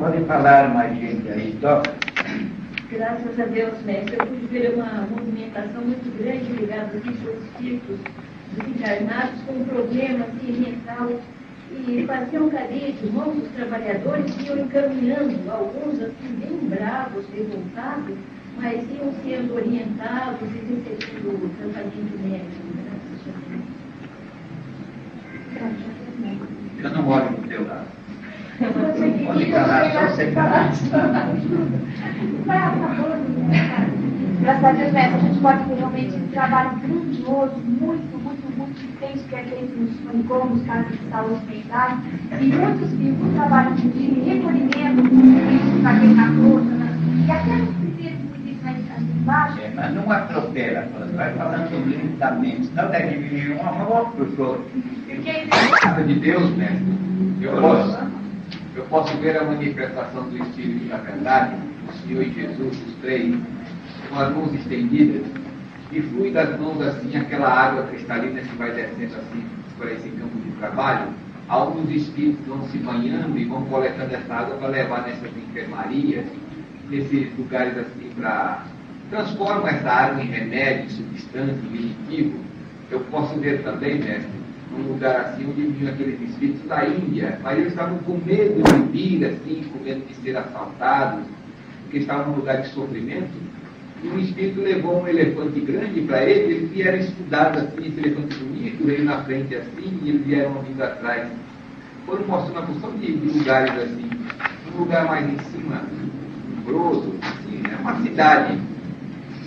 Pode falar mais gente aí, toca. Graças a Deus, mestre, eu pude ver uma movimentação muito grande ligada aqui aos espíritos desencarnados com problemas mental e faziam cadete, muitos trabalhadores iam encaminhando, alguns assim bem bravos, revoltados, mas iam sendo orientados e recebendo o tratamento médico. Eu não moro no teu lado. Pode falar, só você falar. Graças a Deus, mestre, a gente pode ter realmente um trabalho grandioso, muito intenso, que é aquele dos manicômios, casos de saúde mental, e muitos vivos trabalham de recolhimento, para quem na força, e até nos primeiros municípios ali embaixo. Mas não atropela, vai falando lentamente, não deve vir uma voz para os outros. Nada de Deus, mestre. Eu posso ver a manifestação do Espírito na verdade, o Senhor e Jesus, os três, com as mãos estendidas, e flui das mãos assim aquela água cristalina que vai descendo assim por esse campo de trabalho. Alguns espíritos vão se banhando e vão coletando essa água para levar nessas enfermarias, nesses lugares assim, para transformar essa água em remédio, substância, em meditivo. Eu posso ver também, mestre, um lugar assim onde vinham aqueles espíritos da Índia, mas eles estavam com medo de vir assim, com medo de ser assaltados, porque estavam num lugar de sofrimento. E um espírito levou um elefante grande para eles vieram estudados assim, esse elefante bonito, veio na frente assim, e eles vieram vindo atrás. Foram mostrando uma porção de lugares assim, um lugar mais em cima, umbroso, assim, né? Uma cidade.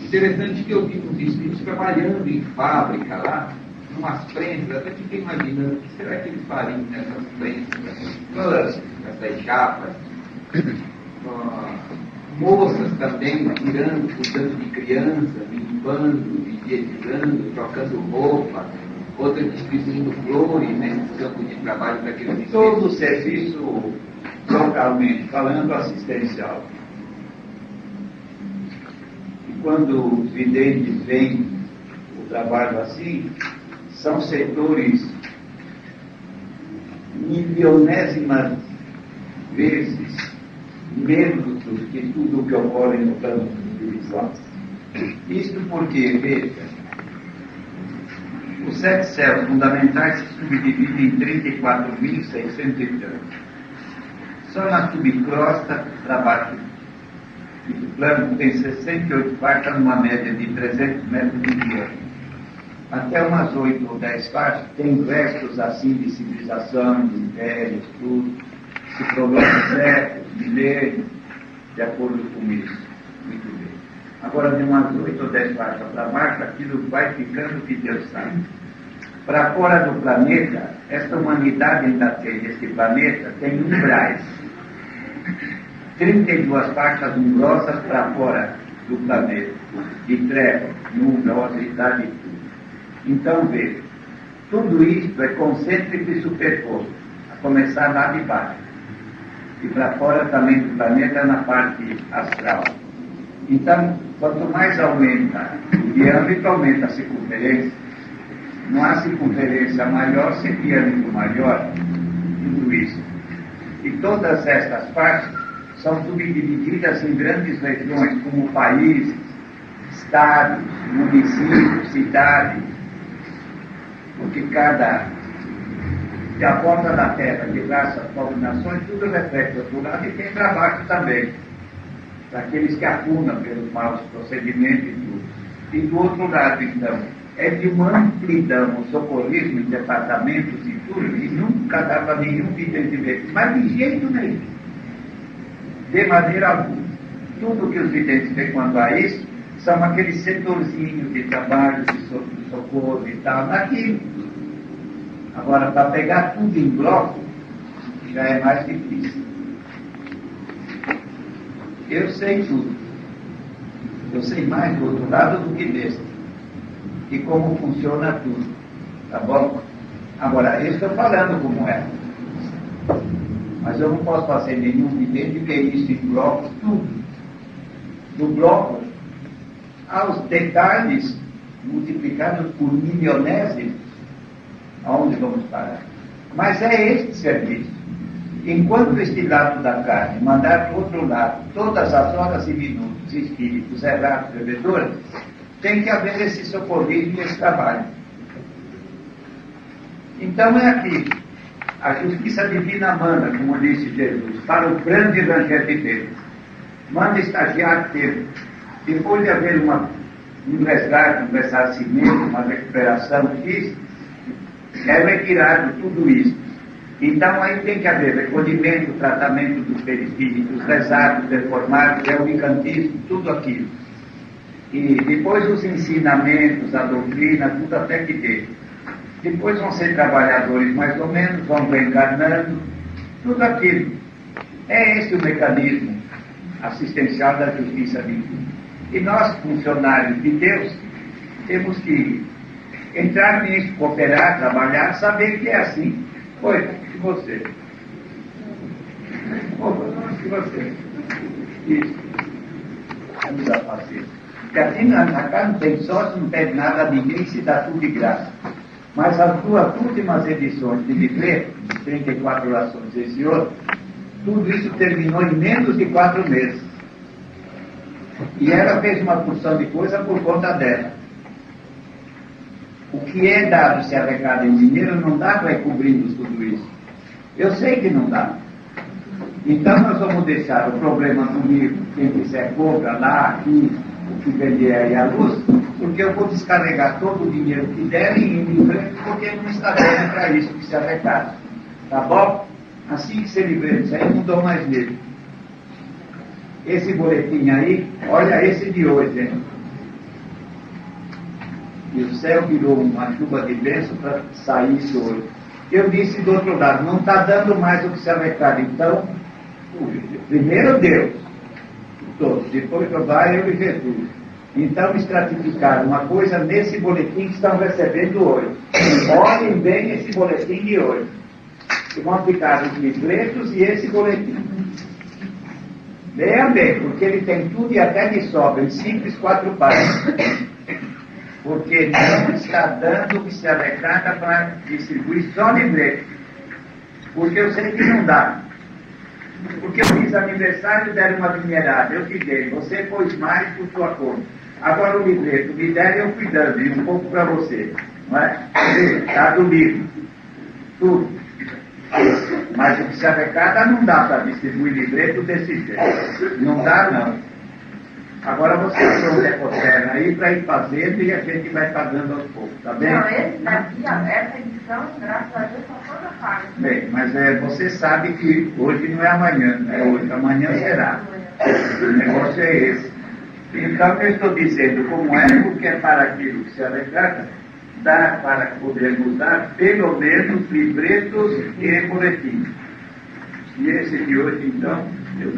Interessante que eu vi uns espíritos trabalhando em fábrica lá, umas prensas, até fiquei imaginando, o que será que eles fariam nessas prensas, essas chapas? Moças também, cuidando de crianças, limpando, higienizando, trocando roupa, outras distribuindo flores nesse campo de trabalho para aqueles espíritos. Todo o serviço, localmente, falando assistencial. E quando os videntes veem o trabalho assim, são setores milionésimas vezes menos do que tudo o que ocorre no plano espiritual. Isto porque, veja, os 7 céus fundamentais se subdividem em 34.600 e tantos. Só na subcrosta, para baixo do plano, tem 68 faixas, numa média de 300 metros de diâmetro. Até umas 8 ou 10 faixas tem restos assim de civilização, de impérios, tudo. Se programa certo, milênios, de acordo com isso. Muito bem. Agora, de umas 8 ou 10 faixas para baixo, aquilo vai ficando que Deus sabe. Para fora do planeta, esta humanidade ainda tem, este planeta, tem umbrais. 32 faixas umbrosas para fora do planeta, de trevas, numerosidade e tudo. Então, veja, tudo isto é concêntrico e superposto, a começar lá de baixo. E para fora também do planeta, na parte astral. Então, quanto mais aumenta o diâmetro, aumenta a circunferência. Não há circunferência maior sem diâmetro maior, tudo isso. E todas estas partes são subdivididas em grandes regiões, como países, estados, municípios, cidades, porque a porta da terra, de graças às combinações, tudo reflete do outro lado e tem para baixo também, para aqueles que afundam pelos maus procedimentos e tudo. E do outro lado, então, é de uma amplidão, o socorrismo em departamentos e tudo, e nunca dá para nenhum vidente, mas de jeito nenhum, de maneira alguma. Tudo que os videntes veem quanto a isso são aqueles setorzinhos de trabalho, de socorro e tal, naquilo. Agora, para pegar tudo em bloco, já é mais difícil. Eu sei tudo. Eu sei mais do outro lado do que deste. E como funciona tudo. Tá bom? Agora, eu estou falando como é. Mas eu não posso fazer nenhum vidente ver isso em bloco, tudo. No bloco, aos detalhes multiplicados por milionésimos, aonde vamos parar? Mas é este serviço. Enquanto este lado da carne mandar para o outro lado todas as horas e minutos espíritos errados bebedores, tem que haver esse socorrismo e esse trabalho. Então é aqui. A justiça divina manda, como disse Jesus, para o grande evangelho de Deus. Manda estagiar tempo. Depois de haver um resgate, um ressarcimento, uma recuperação física, é retirado tudo isso. Então aí tem que haver recolhimento, tratamento dos perispíritos, rezados, deformados, eumicantismo, tudo aquilo. E depois os ensinamentos, a doutrina, tudo até que dê. Depois vão ser trabalhadores mais ou menos, vão reencarnando, tudo aquilo. É esse o mecanismo assistencial da justiça divina. E nós, funcionários de Deus, temos que entrar nisso, cooperar, trabalhar, saber que é assim. Oi, e você? E você? Isso. Vamos dar paciência. Porque aqui na casa não tem sócio, não tem nada a ninguém, se dá tudo de graça. Mas as duas últimas edições de livreto, 34 orações esse outro, tudo isso terminou em menos de 4 meses. E ela fez uma porção de coisa por conta dela. O que é dado se arrecada em dinheiro não dá para ir cobrindo tudo isso. Eu sei que não dá. Então nós vamos deixar o problema do livro, quem quiser compra lá, aqui, o que vender aí à luz, porque eu vou descarregar todo o dinheiro que derem em livreto, porque não está dando para isso que se arrecada. Tá bom? Assim que se livreto, aí não dou mais livro. Esse boletim aí, olha esse de hoje, hein? E o céu virou uma chuva de bênção para sair isso hoje. Eu disse do outro lado, não está dando mais o que se arrecada. Então, primeiro Deus, todos, depois vai eu e Jesus. Então, estratificaram uma coisa nesse boletim que estão recebendo hoje. Olhem bem esse boletim de hoje. Que vão ficar os livretos e esse boletim. Leia bem, porque ele tem tudo e até de sobra, em simples 4 páginas. Porque não está dando o que se arrecada para distribuir só livreto. Porque eu sei que não dá. Porque eu fiz aniversário e deram uma dinheirada, eu te dei, você pôs mais por sua conta. Agora o livreto me deram eu fui dando, e um pouco para você. Não é? Está do livro. Tudo. Mas o que se arrecada não dá para distribuir livreto desse jeito. Não dá, não. Agora você tem um decoterno aí para ir fazendo e a gente vai pagando aos poucos, tá bem? Não, esse daqui, essa edição, graças a Deus, está toda paga. Bem, mas você sabe que hoje não é amanhã, é hoje, amanhã será. O negócio é esse. Então eu estou dizendo como é, porque é para aquilo que se arrecada, dá para podermos dar pelo menos livretos e boletins. E esse de hoje, então, eu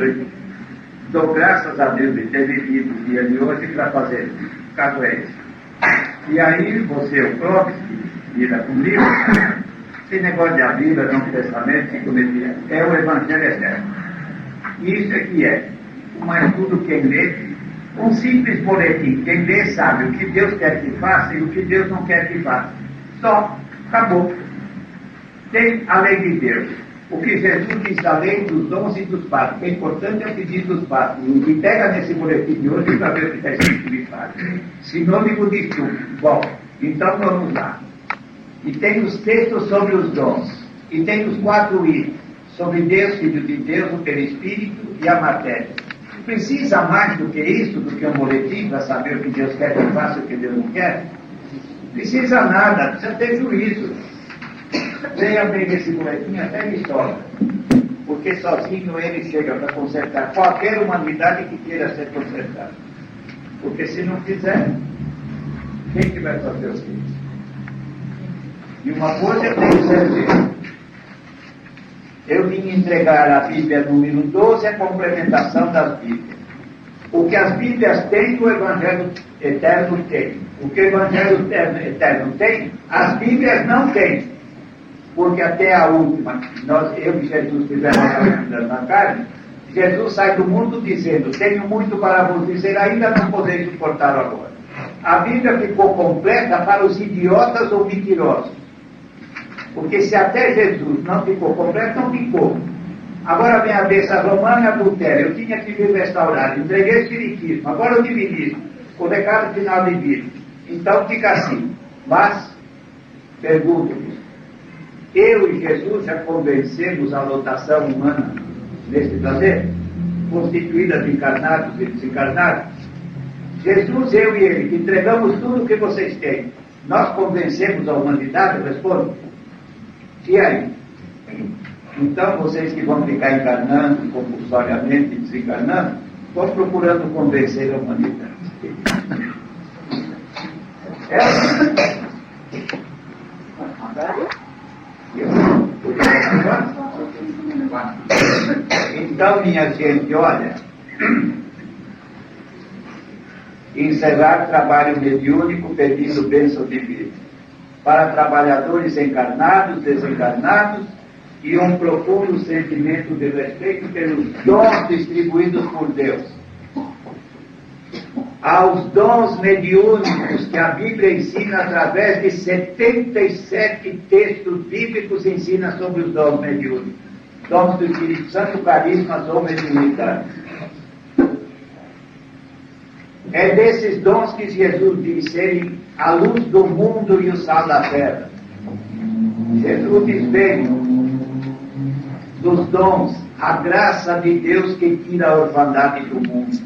dou graças a Deus de ter vivido o dia de hoje para fazer isso. O caso é esse. E aí, você, o próprio, que lida com livro, esse negócio de a Bíblia, Novo Testamento, é o Evangelho Eterno. E isso é que é. Mas tudo quem lê, um simples boletim. Quem lê sabe o que Deus quer que faça e o que Deus não quer que faça. Só. Acabou. Tem a lei de Deus. O que Jesus diz da lei dos dons e dos passos. O que é importante é o que diz dos passos. E pega nesse boletim de hoje para ver o que está escrito de fato. Sinônimo de tudo. Bom, então vamos lá. E tem os textos sobre os dons. E tem os 4 itens. Sobre Deus, Filho de Deus, o Perispírito e a matéria. Precisa mais do que isso, do que um boletim, para saber o que Deus quer que eu faça e o que Deus não quer? Precisa nada, precisa ter juízo. Leia bem esse boletim até de sobra. Porque sozinho ele chega para consertar qualquer humanidade que queira ser consertada. Porque se não fizer, quem que vai fazer os filhos? E uma coisa eu tenho certeza. Eu vim entregar a Bíblia número 12, a complementação das Bíblias. O que as Bíblias têm, o Evangelho Eterno tem. O que o Evangelho Eterno tem, as Bíblias não têm. Porque até a última, eu e Jesus tivemos a vida na carne, Jesus sai do mundo dizendo, tenho muito para vos dizer, ainda não podeis suportar agora. A Bíblia ficou completa para os idiotas ou mentirosos. Porque se até Jesus não ficou completo, não ficou. Agora vem a bênção romana e adultério. Eu tinha que vir restaurado. Entreguei espiritismo. Agora o divinismo. O recado final de vida. Então fica assim. Mas, pergunto-vos, eu e Jesus já convencemos a lotação humana neste prazer, constituída de encarnados e desencarnados? Jesus, eu e ele, que entregamos tudo o que vocês têm, nós convencemos a humanidade? Respondo. E aí? Então vocês que vão ficar encarnando compulsoriamente e desencarnando, vão procurando convencer a humanidade. Então, minha gente, olha, encerrar trabalho mediúnico pedindo bênção divina para trabalhadores encarnados, desencarnados, e um profundo sentimento de respeito pelos dons distribuídos por Deus. Aos dons mediúnicos que a Bíblia ensina através de 77 textos bíblicos, ensina sobre os dons mediúnicos. Dons do Espírito Santo, carismas ou mediunidade. É desses dons que Jesus diz serem a luz do mundo e o sal da terra. Jesus diz bem dos dons, a graça de Deus que tira a orfandade do mundo.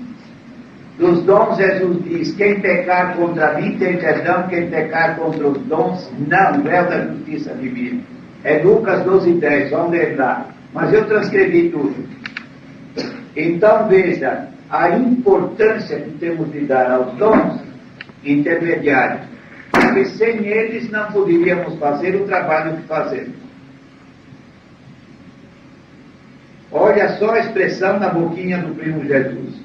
Dos dons, Jesus diz, quem pecar contra mim tem perdão, quem pecar contra os dons, não, véu da justiça divina. É Lucas 12:10, vamos ler lá. Mas eu transcrevi tudo. Então veja a importância que temos de dar aos dons intermediários, porque sem eles não poderíamos fazer o trabalho que fazemos. Olha só a expressão na boquinha do primo Jesus.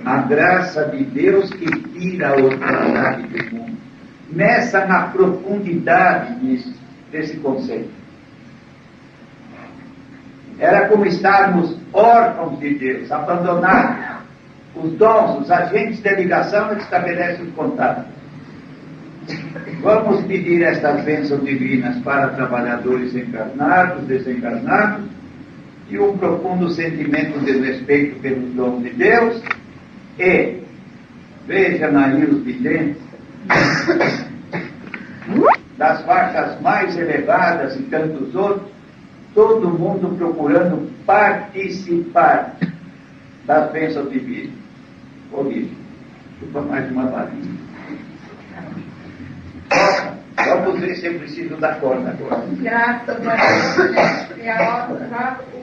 A graça de Deus que tira a orfandade do mundo. Meça na profundidade desse conceito. Era como estarmos órfãos de Deus, abandonados. Os dons, os agentes de ligação que estabelecem os contatos. Vamos pedir estas bênçãos divinas para trabalhadores encarnados, desencarnados, e um profundo sentimento de respeito pelos dons de Deus. E vejam aí os videntes das faixas mais elevadas e tantos outros, todo mundo procurando participar das bênçãos divinas. Ô bicho, chupa mais uma balinha. Vamos ver se eu preciso da corda agora. Graças a Deus,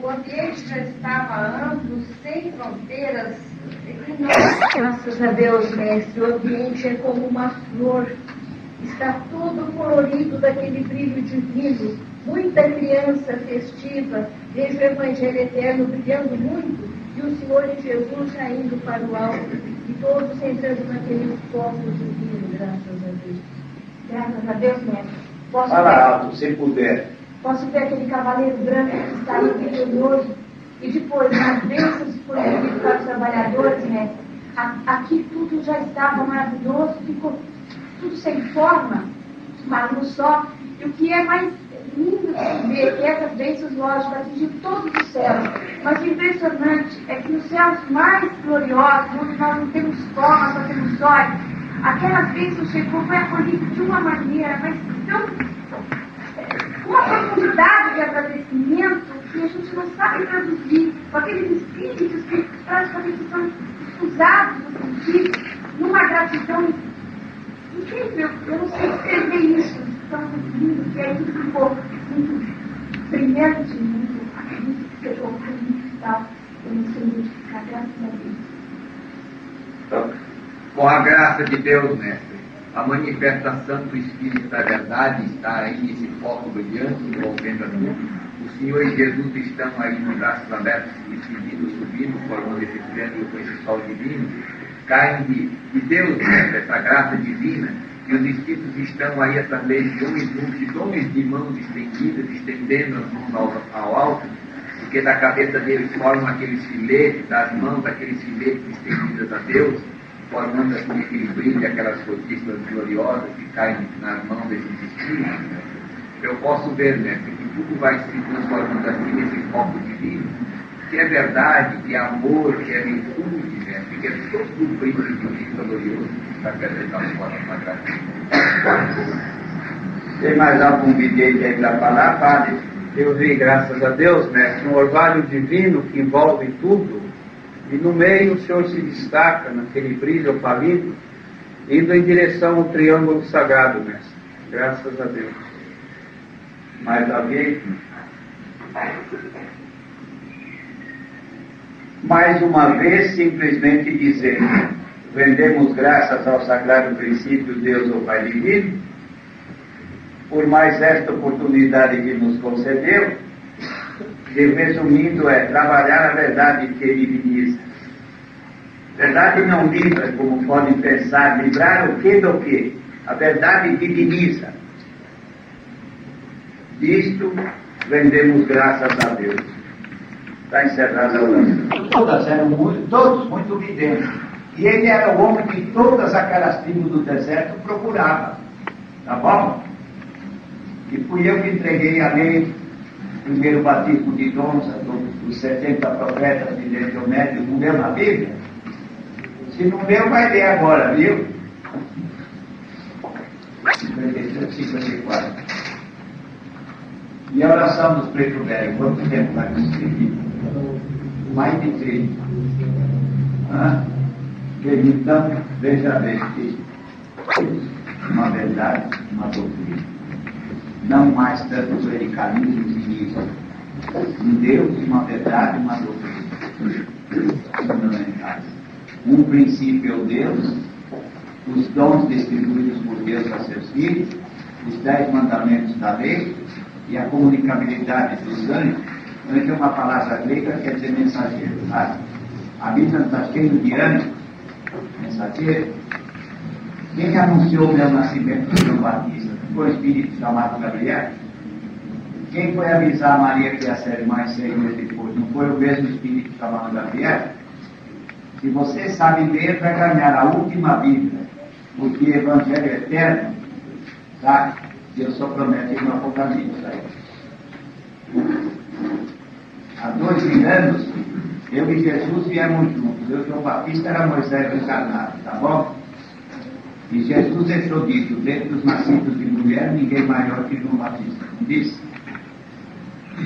o ambiente já estava amplo, sem fronteiras. Graças a Deus, mestre, o ambiente é como uma flor. Está todo colorido daquele brilho divino. Muita criança festiva. Vejo o Evangelho Eterno brilhando muito. E o Senhor e Jesus já indo para o alto. E todos entrando naquele foco divino, graças a Deus. Graças a Deus, mestre. Fala alto, se puder. Posso ver aquele cavaleiro branco que está aí vitorioso. E depois, nas bênçãos disponíveis para os trabalhadores, mestre, aqui tudo já estava maravilhoso, ficou tudo sem forma, uma luz só. E o que é mais lindo de ver, que essas bênçãos, lógico, atingir todos os céus. Mas o impressionante é que nos céus mais gloriosos, onde nós não temos forma, só temos olhos, aquelas bênçãos chegou, foi acolhido de uma maneira, mas tão uma profundidade de agradecimento que a gente não sabe traduzir, com aqueles espíritos que praticamente são usados no sentido, numa gratidão incrível. Eu não sei escrever isso, tão lindo, que aí tudo ficou muito brilhante, muito, acredito que seja muito tal. Eu não sei identificar, graças a Deus. Então, com a graça de Deus, mestre, a manifestação do Espírito da Verdade está aí nesse foco brilhante, envolvendo a tudo. O Senhor e Jesus estão aí de braços abertos, subindo, formando esse triângulo com esse sol divino. Caem de Deus, mestre, essa graça divina, e os Espíritos estão aí, essas legiões, multidões de mãos estendidas, estendendo as mãos ao alto, porque da cabeça deles formam aqueles filetes, das mãos, aqueles filetes estendidos a Deus, formando assim aquele brilho, aquelas gotículas gloriosas que caem nas mãos desses espíritos. Eu posso ver, mestre, que tudo vai se transformando aqui nesse foco divino, que é verdade, que é amor, que é virtude, né? Que é todo o príncipe divino glorioso da forma sagrada. Tem mais algum vidente aí para falar, padre? Eu dei graças a Deus, mestre, um orvalho divino que envolve tudo, e no meio o Senhor se destaca naquele brilho opalino, indo em direção ao triângulo sagrado, mestre. Graças a Deus. Mais alguém? Mais uma vez, simplesmente dizendo, rendemos graças ao sagrado princípio Deus, o Pai Divino, por mais esta oportunidade que nos concedeu, e resumindo é trabalhar a verdade que diviniza. Verdade não livra, como podem pensar, livrar o que do que? A verdade diviniza. Disto rendemos graças a Deus. Está encerrada a oração. Todos muito videntes. E ele era o homem que todas aquelas tribos do deserto procuravam. Tá bom? E fui eu que entreguei a lei, primeiro batismo de dons, dos 70 profetas de Deuteronômio, não leu na Bíblia? Se não leu, vai ler agora, viu? 54. E a oração dos preto velho, quanto tempo vai conseguir? Mais de 30. Então, veja bem que uma verdade, uma doutrina. Não mais tanto clericalismo e isso. Um Deus, uma verdade, uma doutrina. Fundamentais. Um princípio é o Deus, os dons distribuídos por Deus a seus filhos, os 10 mandamentos da lei e a comunicabilidade dos anjos. Então, tem uma palavra grega que quer dizer mensageiro. Tá? A Bíblia está cheia de anjos, mensageiro. Quem anunciou o meu nascimento do João Batista? Foi o Espírito chamado Gabriel. Quem foi avisar a Maria que ia ser mais 6 meses depois? Não foi o mesmo Espírito chamado Gabriel? Se você sabe ler, vai ganhar a última Bíblia, porque o Evangelho é eterno, tá? Deus só promete no Apocalipse. Tá? Há 2.000 anos, eu e Jesus viemos juntos. Eu, João Batista, era Moisés encarnado, tá bom? E Jesus entrou dito, dentro dos nascidos de mulher, ninguém maior que João Batista. Não disse?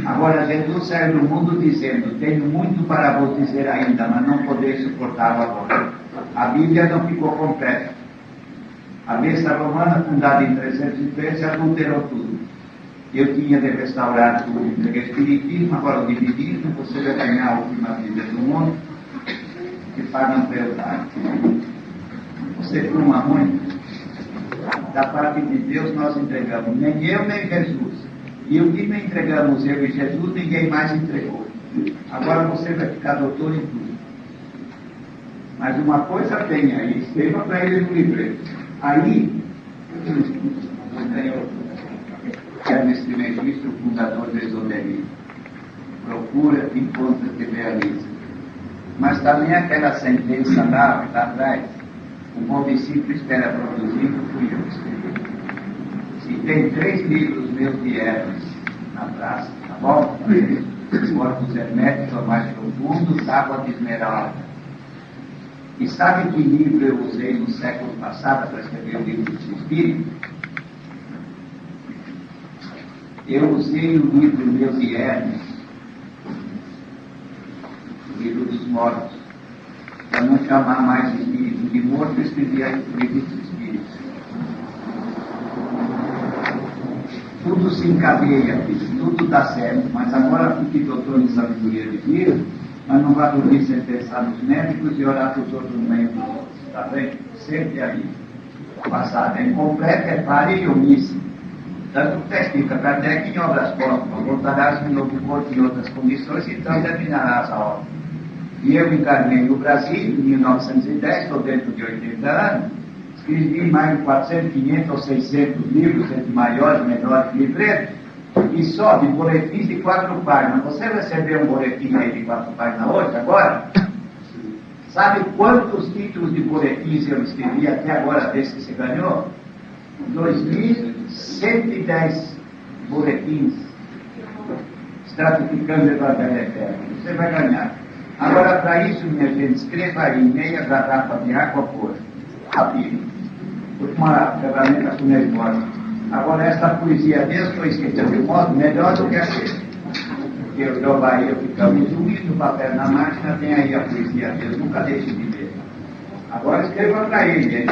Agora, Jesus saiu do mundo dizendo, tenho muito para vos dizer ainda, mas não podeis suportá-lo agora. A Bíblia não ficou completa. A besta romana, fundada em 313, adulterou tudo. Eu tinha de restaurar tudo. Entreguei o espiritismo, agora o dividismo, você vai ganhar a última Bíblia do mundo, que pagam crueldade. Você fuma muito? Da parte de Deus nós entregamos, nem eu nem Jesus. E o que não entregamos eu e Jesus, ninguém mais entregou. Agora você vai ficar doutor em tudo. Mas uma coisa tem aí, escreva para ele no livreto. Aí, que é nesse registro o fundador do esoterismo. Procura, encontra, te realiza. Mas também aquela sentença lá atrás, o bom discípulo espera produzindo, fui eu que escrevi. Se tem 3 livros meus de Hermes na praça, tá bom? Os corpos herméticos são mais profundos, água de esmeralda. E sabe que livro eu usei no século passado para escrever o livro dos Espíritos? Eu usei o livro meu de Hermes, o livro dos mortos, para não chamar mais de espírito de morto, eu escrevi o livro dos Espíritos. Tudo se encadeia, tudo dá certo, mas agora fique doutor em sabedoria de vida, mas não vai dormir sem pensar nos médicos e orar para os outros no meio dos outros, está bem? Sempre aí. O passado é incompleto, é pare e omisse. Tanto que explica Kardec em obras póstumas, voltarás no novo corpo em outras condições, então terminarás a obra. E eu encarnei no Brasil em 1910, estou dentro de 80 anos, escrevi mais de 400, 500 ou 600 livros, entre maiores e menores livretos, e só de boletins de 4 páginas. Você recebeu um boletim aí de 4 páginas hoje, agora? Sabe quantos títulos de boletins eu escrevi até agora, desde que você ganhou? 2.110 boletins. estratificando o Evangelho Eterno. Você vai ganhar. Agora, para isso, minha gente, escreva aí, meia garrafa de água pura. Rápido. Uma ferramenta com nervosa. Agora, essa poesia mesmo, estou esquecendo de modo melhor do que aquele. Porque eu e o Bahia ficamos unidos, o papel na máquina, tem aí a poesia mesmo, nunca deixe de ver. Agora, escreva para ele, hein?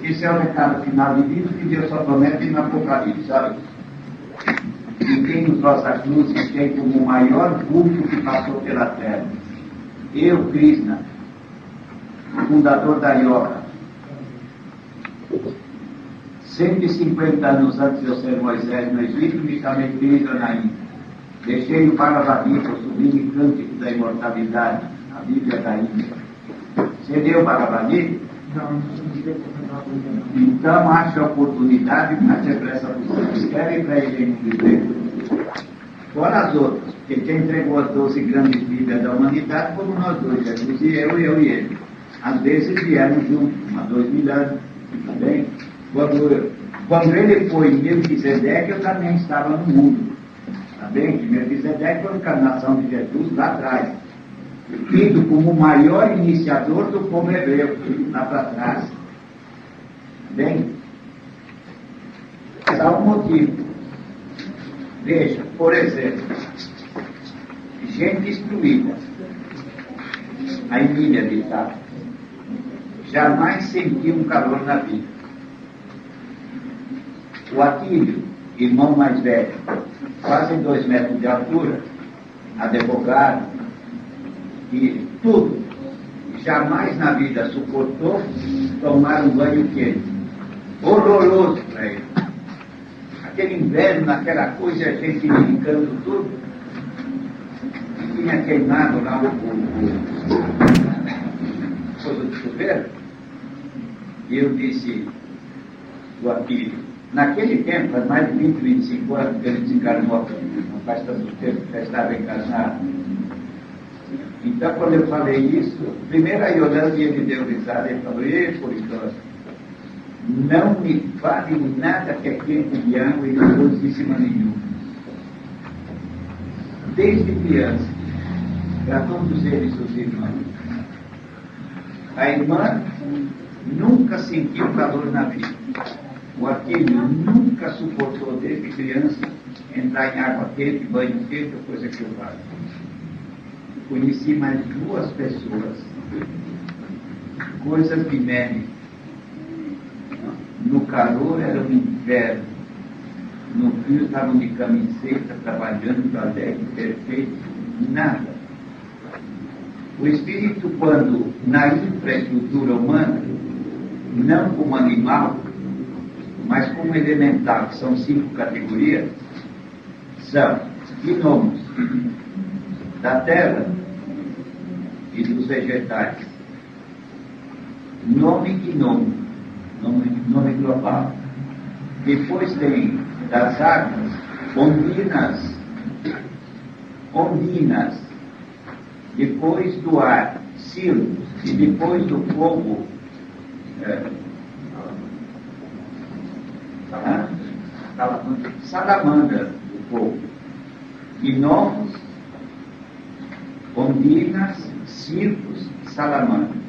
Esse é o recado final de vida que Deus só promete no Apocalipse, sabe? E quem nos nossas luzes tem como o maior culto que passou pela terra. Eu, Krishna, fundador da Yoga, 150 anos antes de eu ser Moisés no Egito, me chamei Krishna na Índia. Deixei o Bhagavad Gita, o sublime cântico da imortalidade, a Bíblia da Índia. Você leu o Bhagavad Gita? Não. Então, ache a oportunidade, mas depressa possível. Escreve para ele em um livro. Fora as outras, porque quem entregou as 12 grandes Bíblias da humanidade foram nós dois, Jesus e eu e ele. Às vezes vieram juntos, há 2000 anos. Tá bem? Quando ele foi em Melquisedeque, eu também estava no mundo. Tá bem? Que Melquisedeque foi a encarnação de Jesus lá atrás. Tido como o maior iniciador do povo hebreu, lá para trás. Tá bem? Dá um motivo. Veja, por exemplo, gente instruída, a Emília de Sá, jamais sentiu um calor na vida. O Atílio, irmão mais velho, quase 2 metros de altura, advogado, e tudo, jamais na vida suportou tomar um banho quente. Horroroso para ele. Aquele inverno, aquela coisa, a gente brincando tudo, e tinha queimado lá o coisa de chuveiro, e eu disse do Atílio, naquele tempo, faz mais de 20, 25 anos que ele desencarnou, não faz tanto tempo que já estava encarnado. Então, quando eu falei isso, primeiro a Yolanda me deu risada e falou, Polidoro, não me fale nada que é quente de água e não coisíssima nenhuma. Desde criança, para todos eles, os irmãos, a irmã nunca sentiu calor na vida. O Aquilio nunca suportou, desde criança, entrar em água quente, banho quente, coisa que eu faço. Conheci mais 2 pessoas, coisas de médico. No calor era um inferno, no frio estavam de camiseta, trabalhando, alegre, perfeito, nada. O espírito, quando na infraestrutura humana, não como animal, mas como elemental, que são 5 categorias, são gnomos da terra e dos vegetais. Nome gnomo, nome global. Depois tem das águas, ondinas. Depois do ar, silos. E depois do fogo, salamandra do fogo. Gnomos, ondinas, circos, salamandra.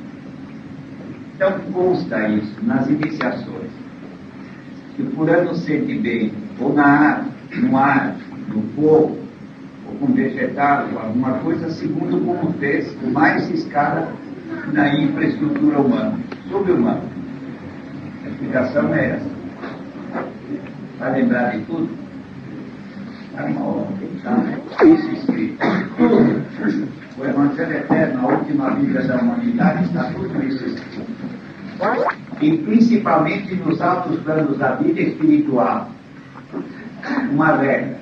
Então consta isso nas iniciações. Que o fulano sente bem, ou na água, no ar, no fogo, ou com vegetal, ou alguma coisa, segundo como fez, com mais escala na infraestrutura humana, sobre-humana. A explicação é essa. Para lembrar de tudo? Isso escrito. Tudo. O Evangelho Eterno, a última Bíblia da humanidade, está tudo isso escrito. E principalmente nos altos planos da vida espiritual. Uma regra.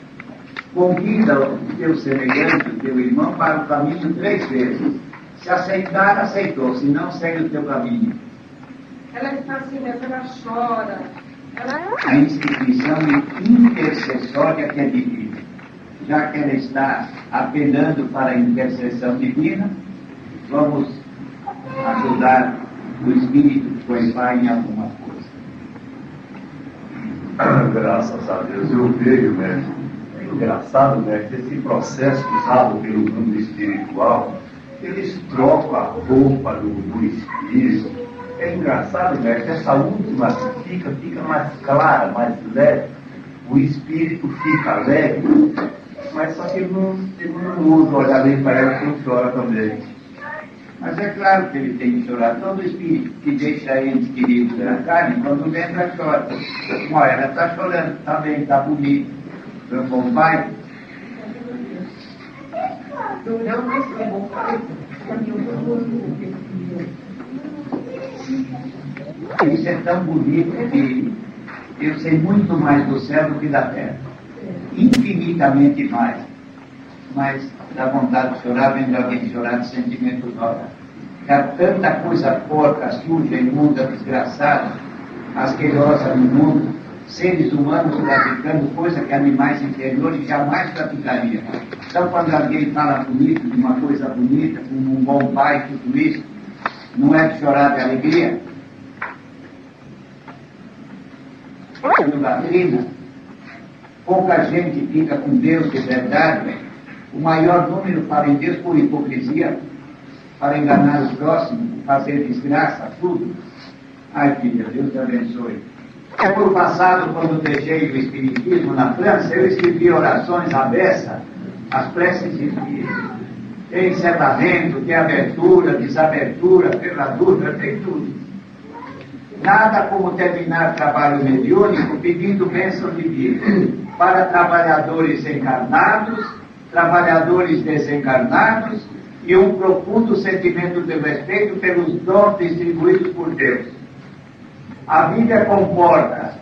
Convida o teu semelhante, o teu irmão, para o caminho 3 vezes. Se aceitar, aceitou. Se não, segue o teu caminho. Ela está assim, ela chora. A instituição intercessória que é divina. Já que ela está apelando para a intercessão divina, vamos ajudar o Espírito que foi Pai em alguma coisa. Graças a Deus, eu vejo, mestre, engraçado, né, que esse processo usado pelo mundo espiritual, eles trocam a roupa do espírito. É engraçado, né, que essa última fica mais clara, mais leve. O espírito fica leve, mas só que ele não usa olhar bem para ela que não chora também. Mas é claro que ele tem que chorar. Todo espírito que deixa ente querido da carne, quando lembra, chora. Olha, ela está chorando, está bem, está bonito. Foi um bom pai. Isso é tão bonito que eu sei muito mais do céu do que da terra. Infinitamente mais. Mas dá vontade de chorar, vendo alguém chorar de sentimento nobre. Há tanta coisa porca, suja, imunda, desgraçada, asquerosa no mundo, seres humanos praticando coisa que animais inferiores jamais praticariam. Então, quando alguém fala bonito, de uma coisa bonita, como um bom pai, tudo isso, não é de chorar de alegria? No doutrina, pouca gente fica com Deus de verdade. O maior número fala em Deus por hipocrisia, para enganar os próximos, fazer desgraça, tudo. Ai, filha, Deus te abençoe. No passado, quando deixei o Espiritismo na França, eu escrevi orações à beça, as preces de Espírito. Tem encerramento, tem abertura, desabertura, ferradura, tem tudo. Nada como terminar trabalho mediúnico pedindo bênção divina para trabalhadores encarnados, trabalhadores desencarnados e um profundo sentimento de respeito pelos dons distribuídos por Deus. A Bíblia comporta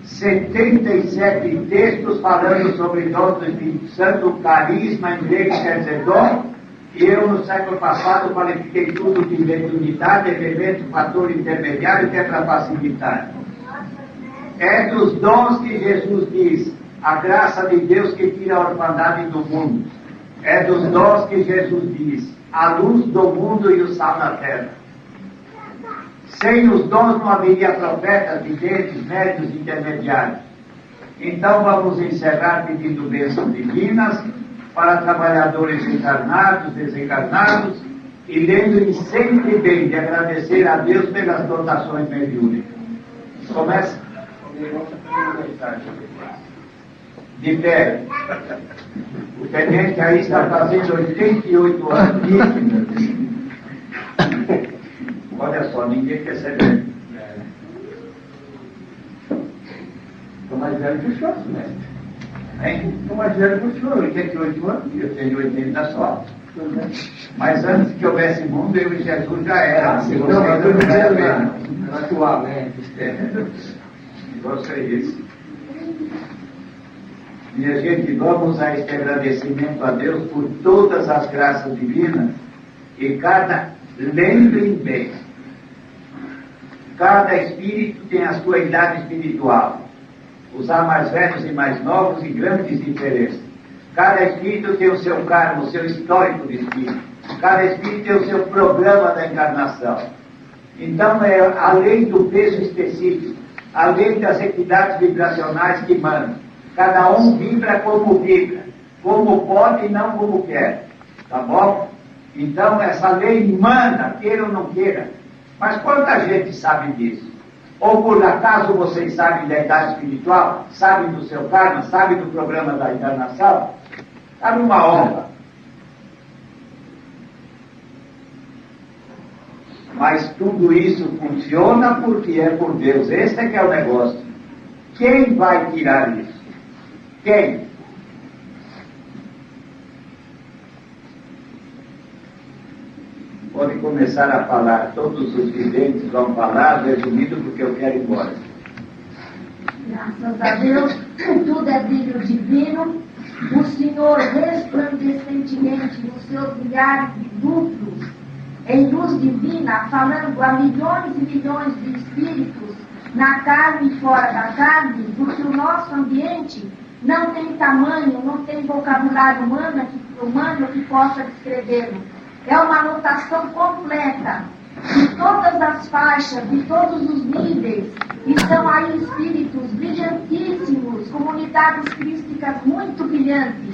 77 textos falando sobre dons do Espírito Santo, carisma em grego quer dizer dom, e eu no século passado qualifiquei tudo de mediunidade, elemento, fator intermediário que é para facilitar. É dos dons que Jesus diz, a graça de Deus que tira a orfandade do mundo. É dos dons que Jesus diz, a luz do mundo e o sal da terra. Sem os dons não haveria profetas, videntes, médios, intermediários. Então vamos encerrar pedindo bênçãos divinas para trabalhadores encarnados, desencarnados, e lembrem sempre bem de agradecer a Deus pelas dotações mediúnicas. Começa. De pé. O tenente aí está fazendo 88 anos. Olha só, ninguém quer saber. Estou mais velho que o senhor, mestre. Hein? Estou mais velho que o senhor, 88 anos, eu tenho 80 só. Mas antes que houvesse mundo, eu e Jesus já era. Se você não era atualmente. Vocês. Minha gente, vamos a este agradecimento a Deus por todas as graças divinas e lembrem bem, cada espírito tem a sua idade espiritual. Os há mais velhos e mais novos e grandes diferenças. Cada espírito tem o seu karma, o seu histórico de espírito. Cada espírito tem o seu programa da encarnação. Então, é a lei do peso específico, a lei das equidades vibracionais que mandam. Cada um vibra, como pode e não como quer. Tá bom? Então, essa lei manda, queira ou não queira. Mas quanta gente sabe disso? Ou por acaso vocês sabem da idade espiritual? Sabem do seu karma? Sabem do programa da encarnação? Está numa honra. Mas tudo isso funciona porque é por Deus. Esse é que é o negócio. Quem vai tirar isso? Quem? Pode começar a falar. Todos os videntes vão falar, resumido, porque eu quero ir embora. Graças a Deus, tudo é brilho divino. O Senhor resplandecentemente nos seus milhares de duplos, em luz divina, falando a milhões e milhões de espíritos, na carne e fora da carne, porque o nosso ambiente não tem tamanho, não tem vocabulário humano que possa descrevê-lo. É uma anotação completa de todas as faixas, de todos os níveis. Estão aí espíritos brilhantíssimos, comunidades cristas fica muito brilhante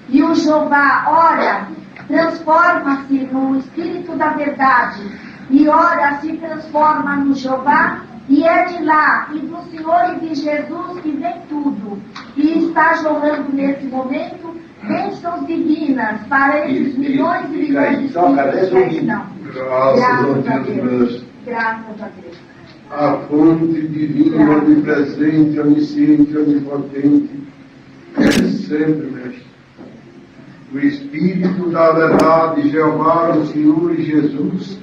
e o Jeová ora, transforma-se no Espírito da verdade e ora, se transforma no Jeová, e é de lá, e do Senhor e de Jesus que vem tudo, e está jorrando nesse momento bênçãos divinas para esses milhões e milhões de filhos que estão. Graças a Deus. Graças a Deus. A fonte divina, onipresente, onisciente, onipotente, sempre, mestre. O Espírito da verdade, Jeová, o Senhor e Jesus,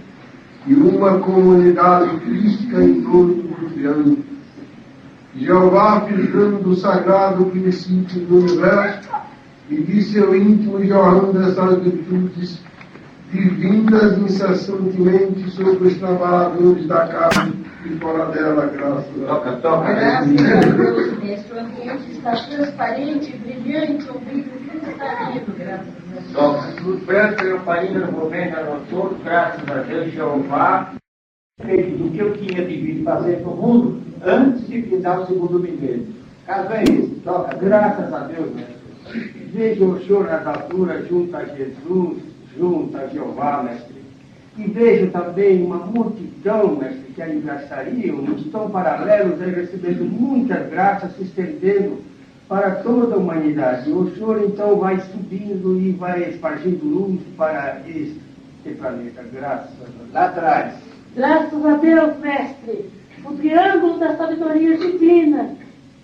e uma comunidade crística em torno do triângulo. Jeová, fijando o sagrado princípio do universo, e de seu íntimo jorrando essas virtudes divinas incessantemente sobre os trabalhadores da carne e fora dela, graças a Deus. Graças a Deus, mestre. O ambiente está transparente, brilhante, o brilho cristalino, graças a Deus. Luz branca e opaína no governo todo, graças a Deus, Jeová, feito do que eu tinha devido fazer para o mundo antes de pintar o segundo milênio. Caso é esse, toca, graças a Deus, mestre. Veja o Senhor nas alturas, junto a Jesus, junto a Jeová, mestre. E vejo também uma multidão, mestre, que aniversariam, nos tão paralelos, aí recebendo muitas graças, se estendendo para toda a humanidade. O Senhor, então, vai subindo e vai espargindo luz para este planeta. Graças a Deus. Lá atrás. Graças a Deus, mestre. O triângulo da sabedoria divina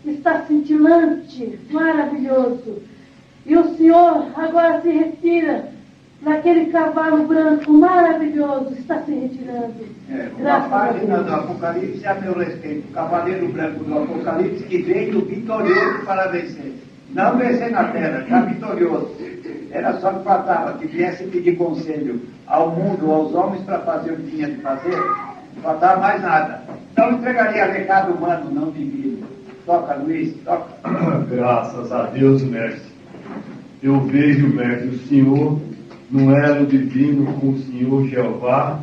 está cintilante, maravilhoso. E o Senhor agora se retira naquele cavalo branco maravilhoso, está se retirando. Uma página do Apocalipse a meu respeito. O cavaleiro branco do Apocalipse que veio vitorioso para vencer. Não vencer na terra, já vitorioso. Era só que faltava que viesse pedir conselho ao mundo, aos homens, para fazer o que tinha de fazer. Não faltava mais nada. Então entregaria recado humano, não divino. Toca, Luiz, toca. Graças a Deus, mestre. Eu vejo, mestre, o Senhor no elo divino com o Senhor Jeová.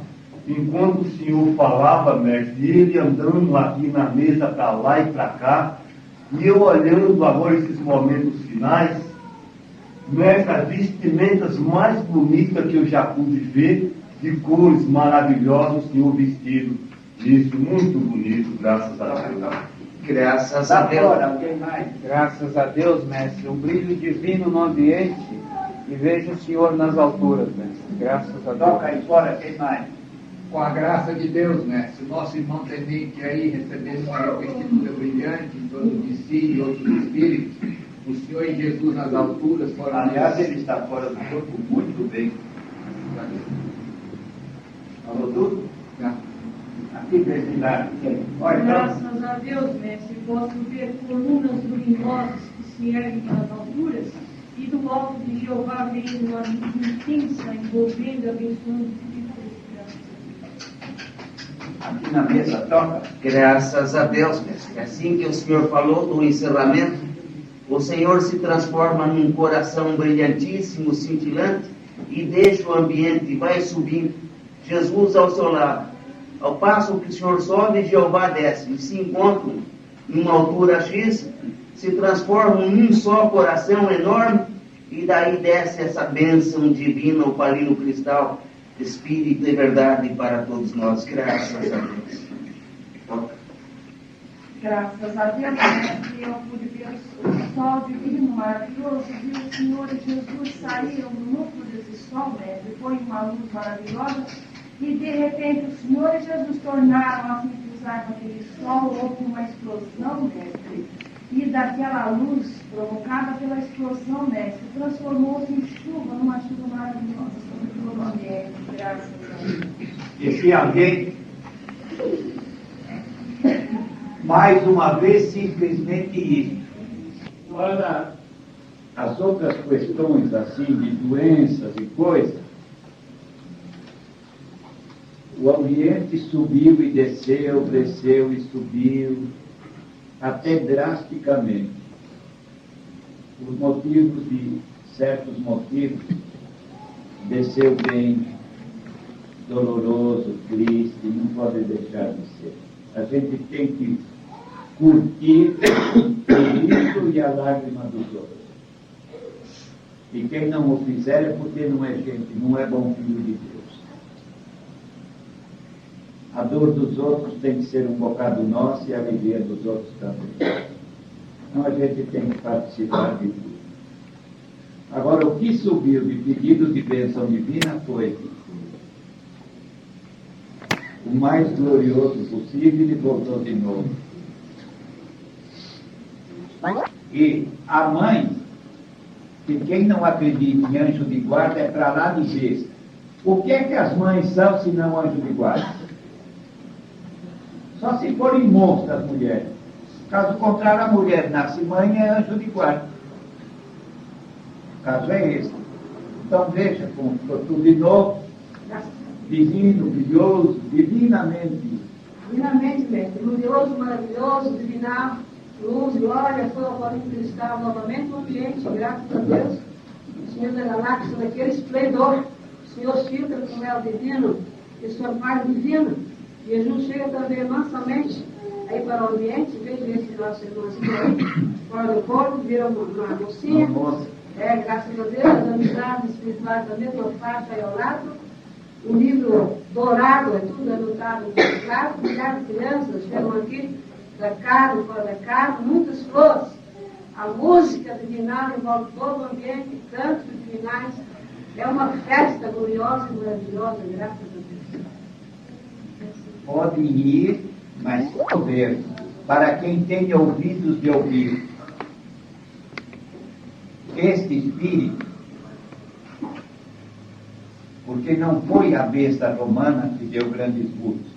Enquanto o Senhor falava, mestre, ele andando aqui na mesa para lá e para cá, e eu olhando agora esses momentos finais, mestre, as vestimentas mais bonitas que eu já pude ver, de cores maravilhosas, o Senhor vestido. Isso, muito bonito, graças a Deus. Graças a Deus. Graças a Deus, mestre. Um brilho divino no ambiente e vejo o Senhor nas alturas, mestre. Graças a Deus. Toca aí fora, quem mais? Com a graça de Deus, mestre, o nosso irmão tenente aí, recebendo uma revestidura brilhante em torno de si e outros espíritos, o Senhor e Jesus nas alturas, fora. Aliás, ele está fora do corpo muito bem. Falou tudo? Não. Aqui desse lado. Graças a Deus, mestre, posso ver colunas luminosas que se erguem pelas alturas e do alto de Jeová vem uma luz intensa, envolvendo, abençoando aqui na mesa, toca. Graças a Deus, mestre. Assim que o Senhor falou do encerramento, o Senhor se transforma num coração brilhantíssimo, cintilante, e deixa o ambiente e vai subindo. Jesus ao seu lado. Ao passo que o Senhor sobe, Jeová desce. E se encontram numa altura X, se transformam num só coração enorme, e daí desce essa bênção divina, o palino cristal, Espírito e verdade para todos nós. Graças a Deus. Graças a Deus, eu pude ver o sol divino, maravilhoso, vi o Senhor e Jesus saíram do núcleo desse sol, mestre, foi uma luz maravilhosa, e de repente o Senhor e Jesus tornaram a se cruzar com aquele sol, houve uma explosão, mestre, e daquela luz provocada pela explosão, mestre, transformou-se em chuva, numa chuva maravilhosa sobre todo o ambiente, graças a Deus. Esse ambiente, mais uma vez, simplesmente isso. Agora, as outras questões, assim, de doenças e coisas, o ambiente subiu e desceu, desceu e subiu, até drasticamente. Por motivos de certos motivos, desceu bem, doloroso, triste, não pode deixar de ser. A gente tem que curtir isso e a lágrima dos outros. E quem não o fizer é porque não é gente, não é bom filho de Deus. A dor dos outros tem que ser um bocado nossa e a alegria dos outros também. Então a gente tem que participar de tudo. Agora, o que subiu de pedido de bênção divina foi o mais glorioso possível e voltou de novo. E a mãe, que quem não acredita em anjo de guarda é para lá de besta. O que é que as mães são se não anjo de guarda? Só se forem monstros as mulheres. Caso contrário, a mulher nasce mãe é anjo de guarda. O caso é esse. Então veja, como tudo de novo, divino, brilhoso, divinamente. Divinamente, mestre. Glorioso, maravilhoso, divinal, luz, glória, foi ao Corinto Cristal novamente no ambiente, graças a Deus. O Senhor da galáxia, daquele esplendor, o Senhor filtra com mel divino, e sua paz divina. Jesus chega também mansamente aí para o ambiente, veja esse nosso irmãozinho aí, fora do corpo, vira uma mocinha. Graças a Deus, as amizades espirituais da mesma faixa aí ao lado. O livro dourado, é tudo anotado no teclado, milhares de crianças chegam aqui, da casa, fora da casa, muitas flores. A música divinal envolve todo o ambiente, cantos divinais. É uma festa gloriosa e maravilhosa, graças a Deus. Podem ir, mas ver, para quem tem ouvidos de ouvir. Este espírito, porque não foi a besta romana que deu grandes cultos.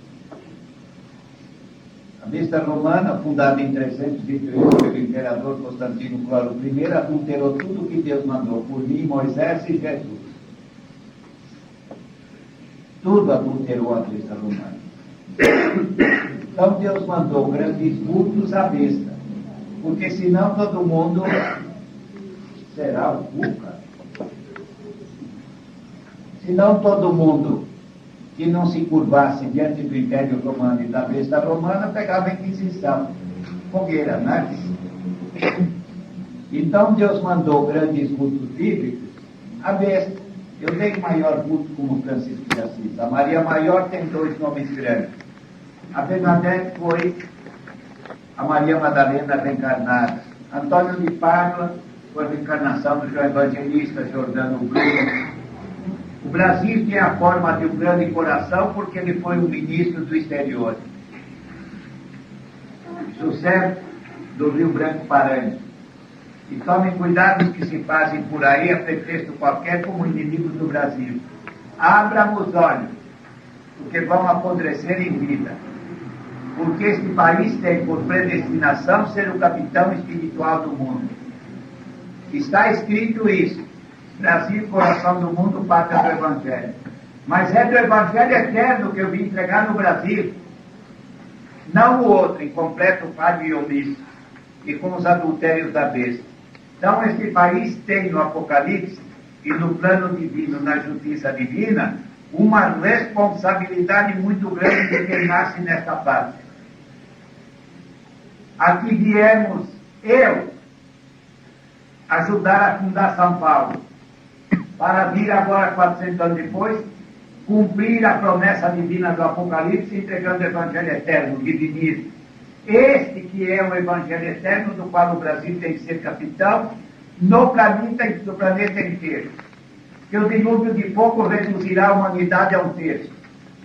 A besta romana, fundada em 313 pelo imperador Constantino Cloro I, adulterou tudo que Deus mandou, por mim, Moisés e Jesus. Tudo adulterou a besta romana. Então Deus mandou grandes cultos à besta, porque senão todo mundo será o cuca. Senão todo mundo que não se curvasse diante do Império Romano e da besta romana pegava a Inquisição, fogueira, né? Então Deus mandou grandes cultos bíblicos à besta. Eu dei maior culto como Francisco de Assis. A Maria Maior tem 2 nomes grandes. A Bernadette foi a Maria Madalena reencarnada. Antônio de Pádua foi a reencarnação do João Evangelista, Jordano Bruno. O Brasil tem a forma de um grande coração porque ele foi um ministro do exterior. José do Rio Branco Paranhos. E tomem cuidado com que se fazem por aí a pretexto qualquer como inimigos do Brasil. Abram os olhos, porque vão apodrecer em vida. Porque este país tem por predestinação ser o capitão espiritual do mundo. Está escrito isso. Brasil, coração do mundo, pátria do Evangelho. Mas é do Evangelho eterno que eu vim entregar no Brasil. Não o outro, incompleto, falho e omisso. E com os adultérios da besta. Então, este país tem no Apocalipse e no plano divino, na justiça divina, uma responsabilidade muito grande de quem nasce nesta pátria. Aqui viemos, eu, ajudar a fundar São Paulo, para vir agora, 400 anos depois, cumprir a promessa divina do Apocalipse, entregando o Evangelho eterno, divinismo. Este que é o Evangelho eterno, do qual o Brasil tem que ser capitão, no planeta inteiro. Que o dilúvio de fogo reduzirá a humanidade a 1/3.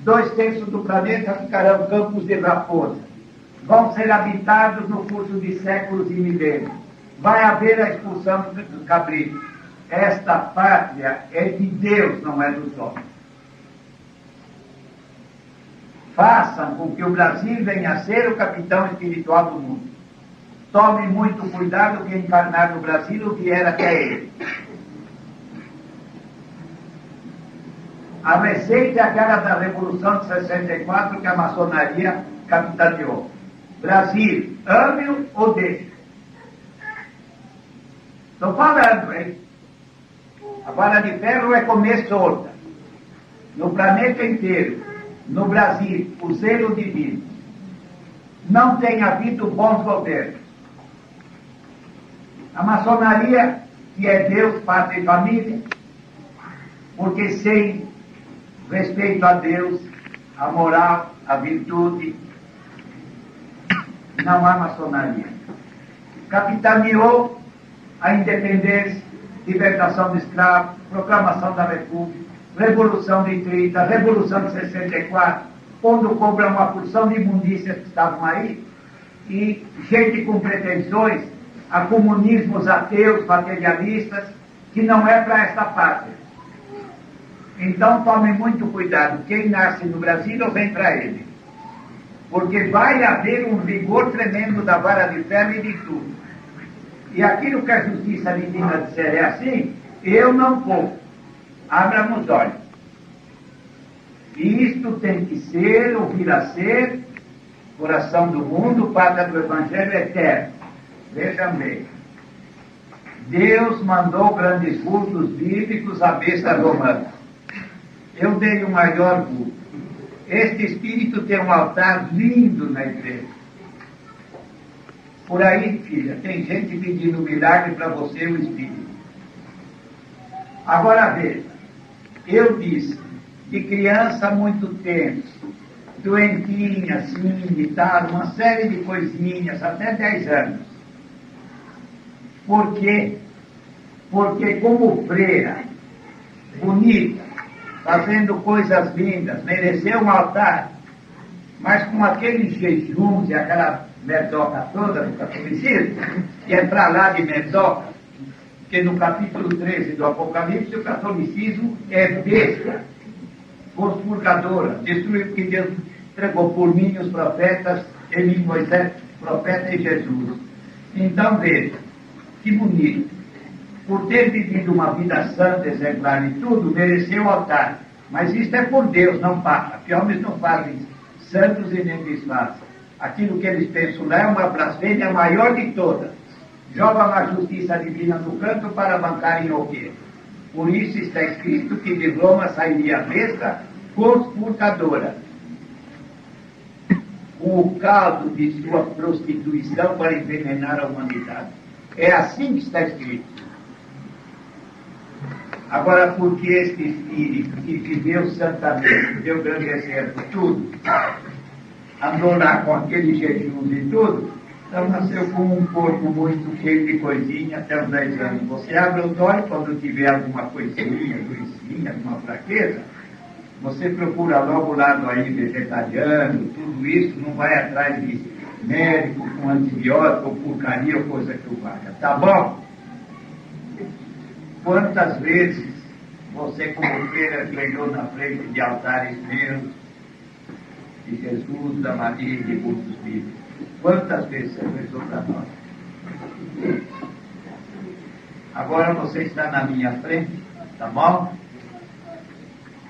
2/3 do planeta ficarão campos de raposa. Vão ser habitados no curso de séculos e milênios. Vai haver a expulsão do cabrito. Esta pátria é de Deus, não é dos homens. Façam com que o Brasil venha a ser o capitão espiritual do mundo. Tome muito cuidado que encarnar no Brasil vier até ele. A receita é aquela da Revolução de 64 que a maçonaria capitaneou. Brasil, ame-o ou deixe. Estou falando, hein? A vara de ferro é comer solta. No planeta inteiro, no Brasil, o zelo divino. Não tem havido bons governos. A maçonaria, que é Deus, pátria e família, porque sem respeito a Deus, a moral, a virtude, não há maçonaria. Capitaneou a independência, libertação do escravo, proclamação da República, Revolução de 30, Revolução de 64, pondo cobra uma porção de imundícias que estavam aí, e gente com pretensões a comunismos ateus, materialistas, que não é para esta pátria. Então tomem muito cuidado, quem nasce no Brasil não vem para ele, porque vai haver um rigor tremendo da vara de ferro e de tudo. E aquilo que a justiça divina disser é assim, eu não vou. Abram os olhos. E isto tem que ser, ou vir a ser, coração do mundo, pátria do Evangelho eterno. Vejam bem. Deus mandou grandes vultos bíblicos à besta romana. Eu dei o maior vulto. Este espírito tem um altar lindo na igreja. Por aí, filha, tem gente pedindo milagre para você, o espírito. Agora veja, eu disse, de criança há muito tempo, doentinha, assim, e tal, uma série de coisinhas, até 10 anos. Por quê? Porque como freira, bonita, fazendo coisas lindas, mereceu um altar, mas com aqueles jejuns e aquela merdoca toda do catolicismo, que é para lá de merdoca, porque no capítulo 13 do Apocalipse o catolicismo é besta, expurgadora, destruiu o que Deus entregou por mim, os profetas, ele, Moisés, profeta e Jesus. Então veja, que bonito. Por ter vivido uma vida santa, exemplar e tudo, mereceu o altar. Mas isto é por Deus, não passa. Que homens não fazem santos e nem desfazem. Aquilo que eles pensam lá é uma blasfêmia maior de todas. Jogam a justiça divina no canto para bancarem o quê? Por isso está escrito que de Roma sairia a besta conspurcadora, com o caldo de sua prostituição para envenenar a humanidade. É assim que está escrito. Agora, porque este espírito que viveu santamente, deu grande exemplo, tudo, andou lá com aquele jejum e tudo, então nasceu com um corpo muito cheio de coisinha até os 10 anos. Você abre os olhos quando tiver alguma coisinha, doencinha, alguma fraqueza, você procura logo o lado aí vegetariano, tudo isso, não vai atrás de médico com antibiótico, ou porcaria, ou coisa que o valha, tá bom? Quantas vezes você, como freira, ajoelhou na frente de altares meus, de Jesus, da Maria e de muitos filhos? Quantas vezes você rezou para nós? Agora você está na minha frente, tá bom?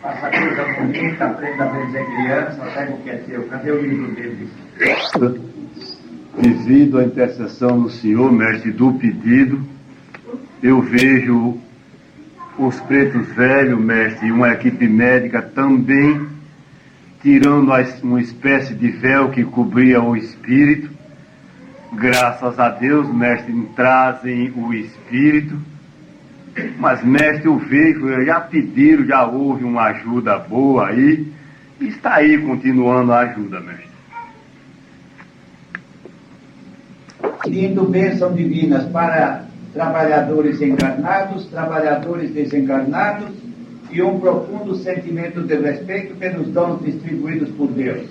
Faça coisa bonita, aprenda a benzer criança, pega o que é seu. Cadê o livro deles? Devido à intercessão do Senhor, mestre, do pedido, eu vejo os pretos velhos, mestre, e uma equipe médica também tirando uma espécie de véu que cobria o espírito. Graças a Deus, mestre, trazem o espírito. Mas, mestre, eu vejo, já pediram, já houve uma ajuda boa aí, e está aí continuando a ajuda, mestre. Pedindo bênçãos divinas para trabalhadores encarnados, trabalhadores desencarnados e um profundo sentimento de respeito pelos dons distribuídos por Deus.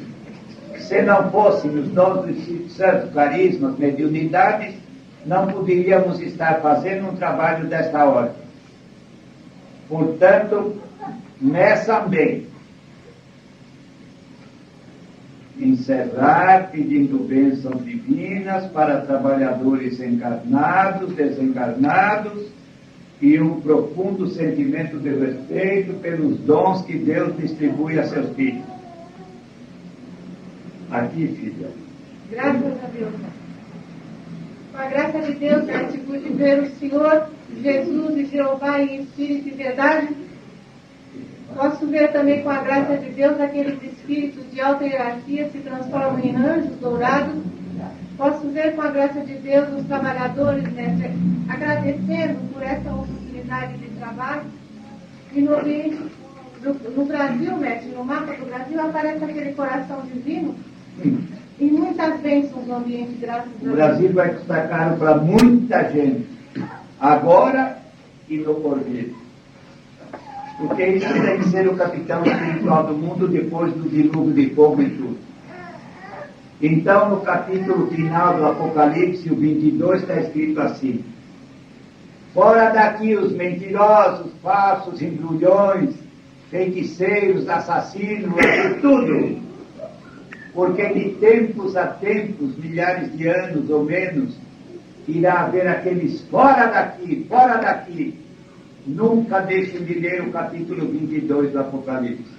Se não fossem os dons do Espírito Santo, carismas, mediunidades, não poderíamos estar fazendo um trabalho desta ordem. Portanto, meçam bem. Encerrar pedindo bênçãos divinas para trabalhadores encarnados, desencarnados e um profundo sentimento de respeito pelos dons que Deus distribui a seus filhos. Aqui, filha. Graças a Deus. Com a graça de Deus, a gente pude ver o Senhor, Jesus e Jeová em espírito e verdade. Posso ver também, com a graça de Deus, aqueles espíritos de alta hierarquia se transformam em anjos dourados, Posso ver com a graça de Deus os trabalhadores, mestre, agradecendo por essa oportunidade de trabalho. E no Oriente, no Brasil, mestre, no mapa do Brasil, aparece aquele coração divino. E muitas bênçãos no ambiente, graças a Deus. O Brasil vai custar caro para muita gente, agora e no porvir. Porque isso tem que ser o capitão espiritual do mundo depois do dilúvio de fogo e tudo. Então, no capítulo final do Apocalipse, o 22, está escrito assim: fora daqui os mentirosos, falsos, embrulhões, feiticeiros, assassinos, e tudo. Porque de tempos a tempos, milhares de anos ou menos, irá haver aqueles fora daqui. Nunca deixem de ler o capítulo 22 do Apocalipse.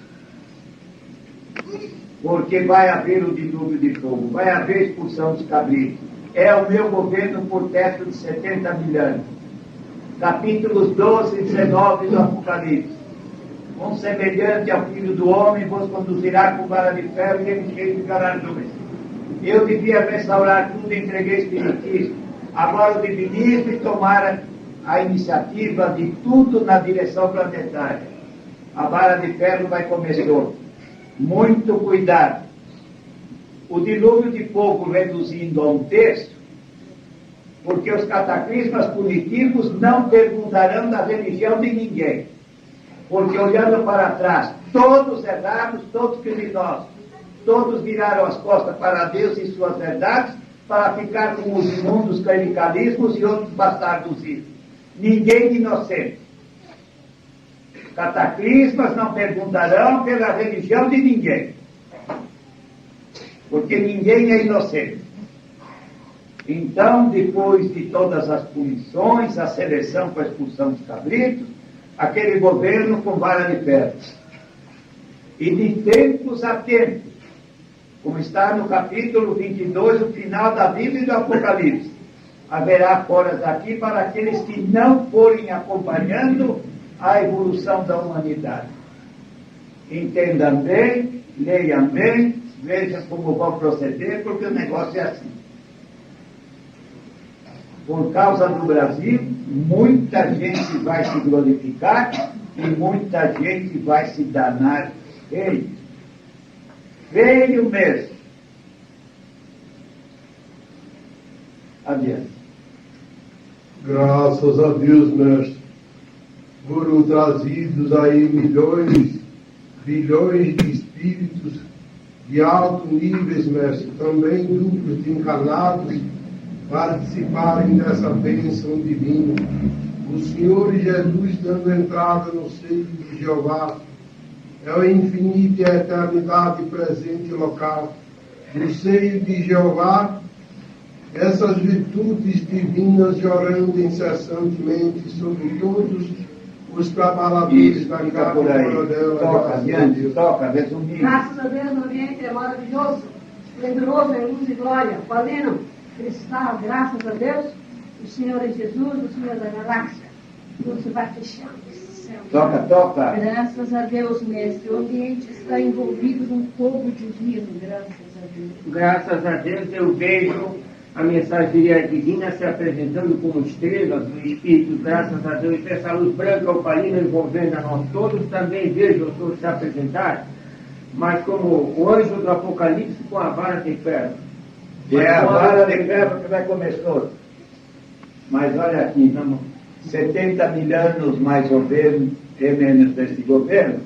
Porque vai haver o dilúvio de fogo, vai haver expulsão dos cabritos. É o meu governo por perto de 70 mil anos. Capítulos 12 e 19 do Apocalipse. Um semelhante ao Filho do Homem vos conduzirá com vara de ferro e ele ficará nuvens. Eu devia restaurar tudo e entreguei espiritismo. Agora o divinismo e tomara a iniciativa de tudo na direção planetária. A vara de ferro vai começar. Muito cuidado. O dilúvio de fogo reduzindo a um terço, porque os cataclismas punitivos não perguntarão da religião de ninguém. Porque olhando para trás, todos errados, todos criminosos, todos viraram as costas para Deus e suas verdades, para ficar com os imundos clericalismos e outros bastardos. Ninguém inocente. Cataclismas não perguntarão pela religião de ninguém, porque ninguém é inocente. Então, depois de todas as punições, a seleção para a expulsão dos cabritos, aquele governo com vara de ferro. E de tempos a tempos, como está no capítulo 22, o final da Bíblia e do Apocalipse, haverá fora daqui para aqueles que não forem acompanhando a evolução da humanidade. Entendam bem, leiam bem, vejam como vão proceder, porque o negócio é assim. Por causa do Brasil, muita gente vai se glorificar e muita gente vai se danar feio. Feio mesmo. Adiante. Graças a Deus, mestre. Foram trazidos aí milhões, bilhões de espíritos de alto níveis, mestre, também grupos de encarnados, participarem dessa bênção divina. O Senhor Jesus dando entrada no seio de Jeová, é o infinito e a eternidade presente e local. No seio de Jeová, essas virtudes divinas jorrando incessantemente sobre todos os trabalhadores da casa dela. Toca, adiante, toca, resumindo. Graças a Deus, no Oriente é maravilhoso, esplendoroso, é luz e glória. Paulino, cristal, graças a Deus, o Senhor é Jesus, o Senhor da galáxia. Tudo se vai fechando. Toca. Graças a Deus, mestre. O ambiente está envolvido num fogo divino, graças a Deus. Graças a Deus eu vejo a mensageria divina se apresentando como estrelas do Espírito, graças a Deus, essa luz branca opalina envolvendo a nós todos, também vejo o Senhor se apresentar, mas como o anjo do Apocalipse com a vara de ferro. É a vara de ferro que vai comer todo. Mas olha aqui, vamos, 70 mil anos mais ou menos desse governo,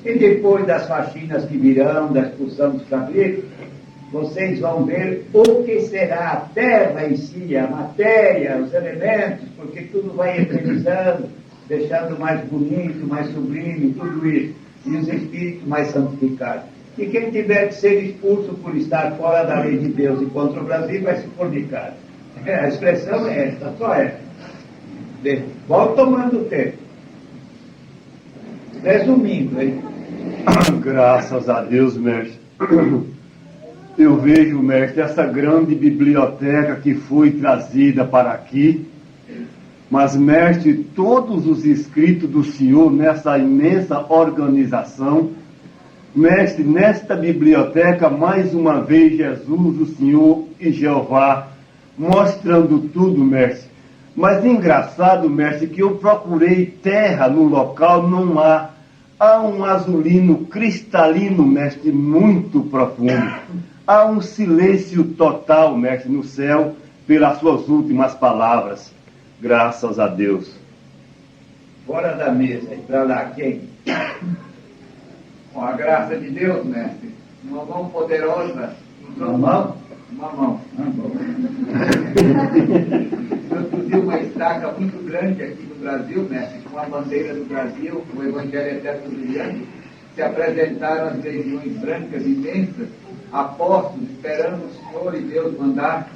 e depois das faxinas que virão, da expulsão dos cabritos, vocês vão ver o que será a terra em si, a matéria, os elementos, porque tudo vai eternizando, deixando mais bonito, mais sublime, tudo isso, e os espíritos mais santificados. E quem tiver que ser expulso por estar fora da lei de Deus e contra o Brasil vai se fornicar. A expressão é esta, só essa. Volta tomando tempo. Resumindo, hein? Graças a Deus, mestre. Eu vejo, mestre, essa grande biblioteca que foi trazida para aqui, mas, mestre, todos os escritos do Senhor nessa imensa organização Mestre, nesta biblioteca, mais uma vez, Jesus, o Senhor e Jeová, mostrando tudo, mestre. Mas engraçado, mestre, que eu procurei terra no local, não há. Há um azulino cristalino, mestre, muito profundo. Há um silêncio total, mestre, no céu, pelas suas últimas palavras. Graças a Deus. Fora da mesa e para lá quem? Com a graça de Deus, mestre, uma mão poderosa. Uma mão? Uma mão. Eu produzi uma estaca muito grande aqui no Brasil, mestre, com a bandeira do Brasil, o Evangelho Eterno brilhante. Se apresentaram as legiões brancas imensas, apóstolos, esperando o Senhor e Deus mandar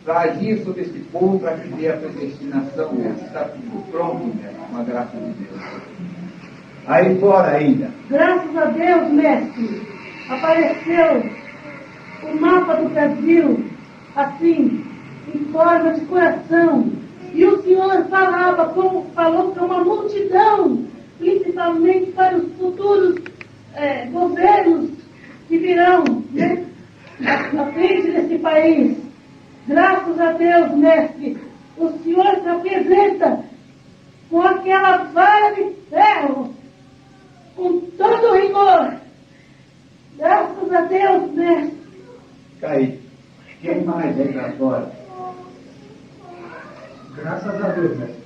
para agir sobre esse povo, para que dê a predestinação, mestre. Está tudo pronto, mestre, com a graça de Deus. Aí fora ainda. Graças a Deus, mestre, apareceu o mapa do Brasil, assim, em forma de coração. E o Senhor falou com uma multidão, principalmente para os futuros governos que virão, né, à frente desse país. Graças a Deus, mestre, o Senhor se apresenta com aquela vara de ferro, com todo rigor. Graças a Deus, mestre. Caí. Quem mais aí para fora? Graças a Deus, mestre.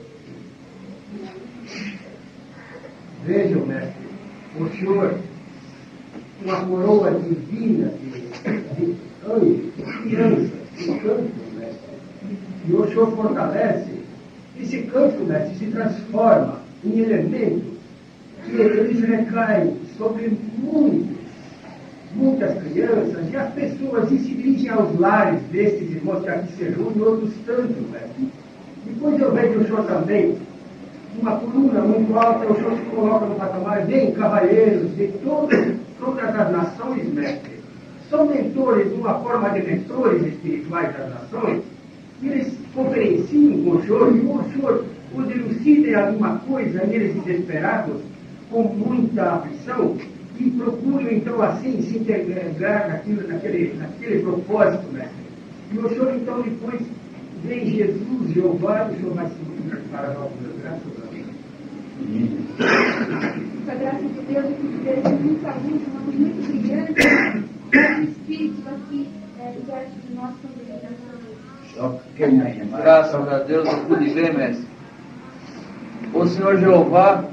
Vejam, mestre, o Senhor, uma coroa divina de anjos, crianças, de canto, mestre. E o Senhor fortalece, esse canto, mestre, se transforma em elementos que eles recaem sobre muitas crianças, e as pessoas se dirigem aos lares destes irmãos que aqui se reúnem, outros tantos, mestre. Depois eu vejo o Senhor também, uma coluna muito alta, o Senhor se coloca no patamar, vem cavalheiros de todas as nações, mestre. São mentores, uma forma de mentores espirituais das nações, e eles conferenciam com o Senhor, e o Senhor os elucida em alguma coisa, eles desesperados, com muita aflição, e procuram então assim se integrar naquele propósito, mestre. E o Senhor então depois vem Jesus, Jeová, e o Senhor vai se para nós, graças a Deus. Com a graça de Deus, eu quis dizer que muita luz, uma luz muito brilhante, os espíritos aqui, diante de nós também. Graças a Deus, eu pude ver, mestre. O Senhor Jeová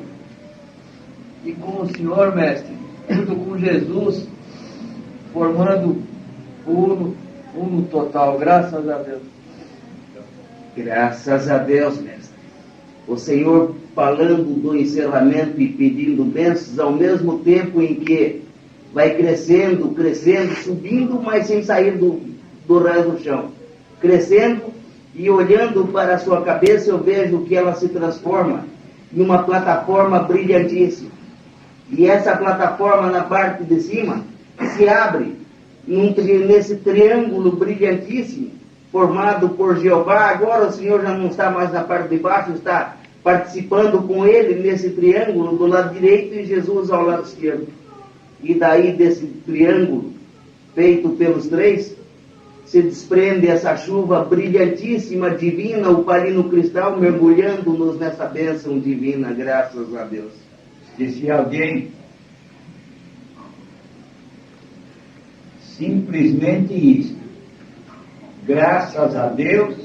e com o Senhor, mestre, junto com Jesus, formando uno total. Graças a Deus. Graças a Deus, mestre. O Senhor falando do encerramento e pedindo bênçãos ao mesmo tempo em que vai crescendo, subindo, mas sem sair do raio do chão. Crescendo e olhando para a sua cabeça, eu vejo que ela se transforma em uma plataforma brilhantíssima. E essa plataforma na parte de cima se abre nesse triângulo brilhantíssimo formado por Jeová. Agora o Senhor já não está mais na parte de baixo, está participando com ele nesse triângulo do lado direito e Jesus ao lado esquerdo. E daí desse triângulo feito pelos três se desprende essa chuva brilhantíssima, divina, o palino cristal mergulhando-nos nessa bênção divina, graças a Deus. Esqueci alguém? Simplesmente isso. Graças a Deus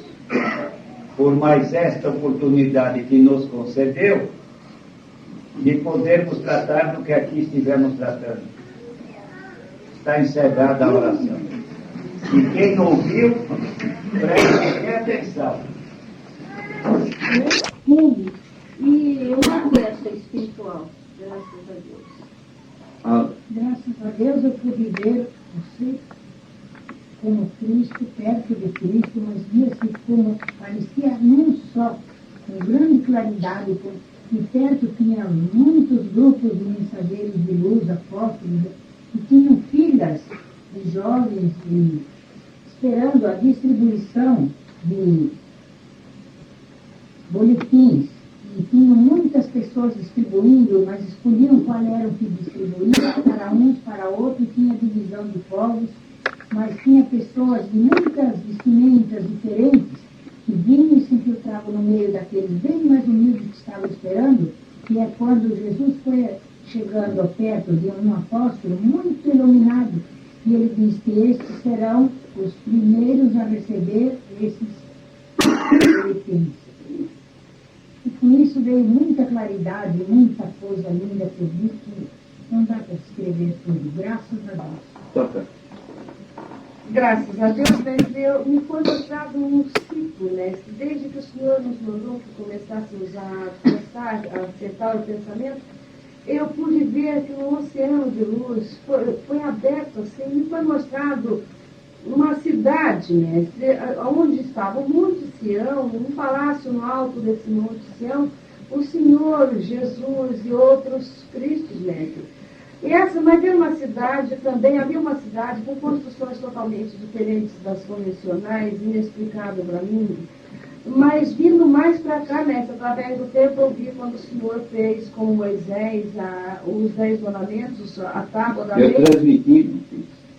por mais esta oportunidade que nos concedeu de podermos tratar do que aqui estivemos tratando. Está encerrada a oração. E quem ouviu, preste atenção. E uma festa espiritual, graças a Deus. Graças a Deus eu pude ver você como Cristo, perto de Cristo, mas via-se como parecia num só, com grande claridade, e perto tinha muitos grupos de mensageiros de luz, apóstolos, que tinham filas de jovens esperando a distribuição de boletins, e tinham muitas pessoas pessoas distribuindo, mas escolhiam qual era o que distribuía, para uns, para outros, tinha divisão de povos, mas tinha pessoas de muitas vestimentas diferentes que vinham e se infiltravam no meio daqueles bem mais humildes que estavam esperando, que é quando Jesus foi chegando perto de um apóstolo muito iluminado, e ele diz que estes serão os primeiros a receber esses pertences. E com isso veio muita claridade, muita coisa linda que eu vi que não dá para escrever tudo, graças a Deus. Toca. Graças a Deus, mestre, me foi mostrado um ciclo, mestre. Desde que o Senhor nos mandou que começássemos a pensar, a acertar o pensamento, eu pude ver que um oceano de luz foi aberto assim, me foi mostrado uma cidade, mestre, onde estava o Monte Sião, um palácio no alto desse Monte Sião, o Senhor, Jesus e outros Cristos, mestre. Mas era uma cidade também, havia uma cidade com construções totalmente diferentes das convencionais, inexplicável para mim. Mas vindo mais para cá, mestre, através do tempo, eu vi quando o Senhor fez com Moisés os 10 mandamentos, a tábua da lei. Eu transmiti.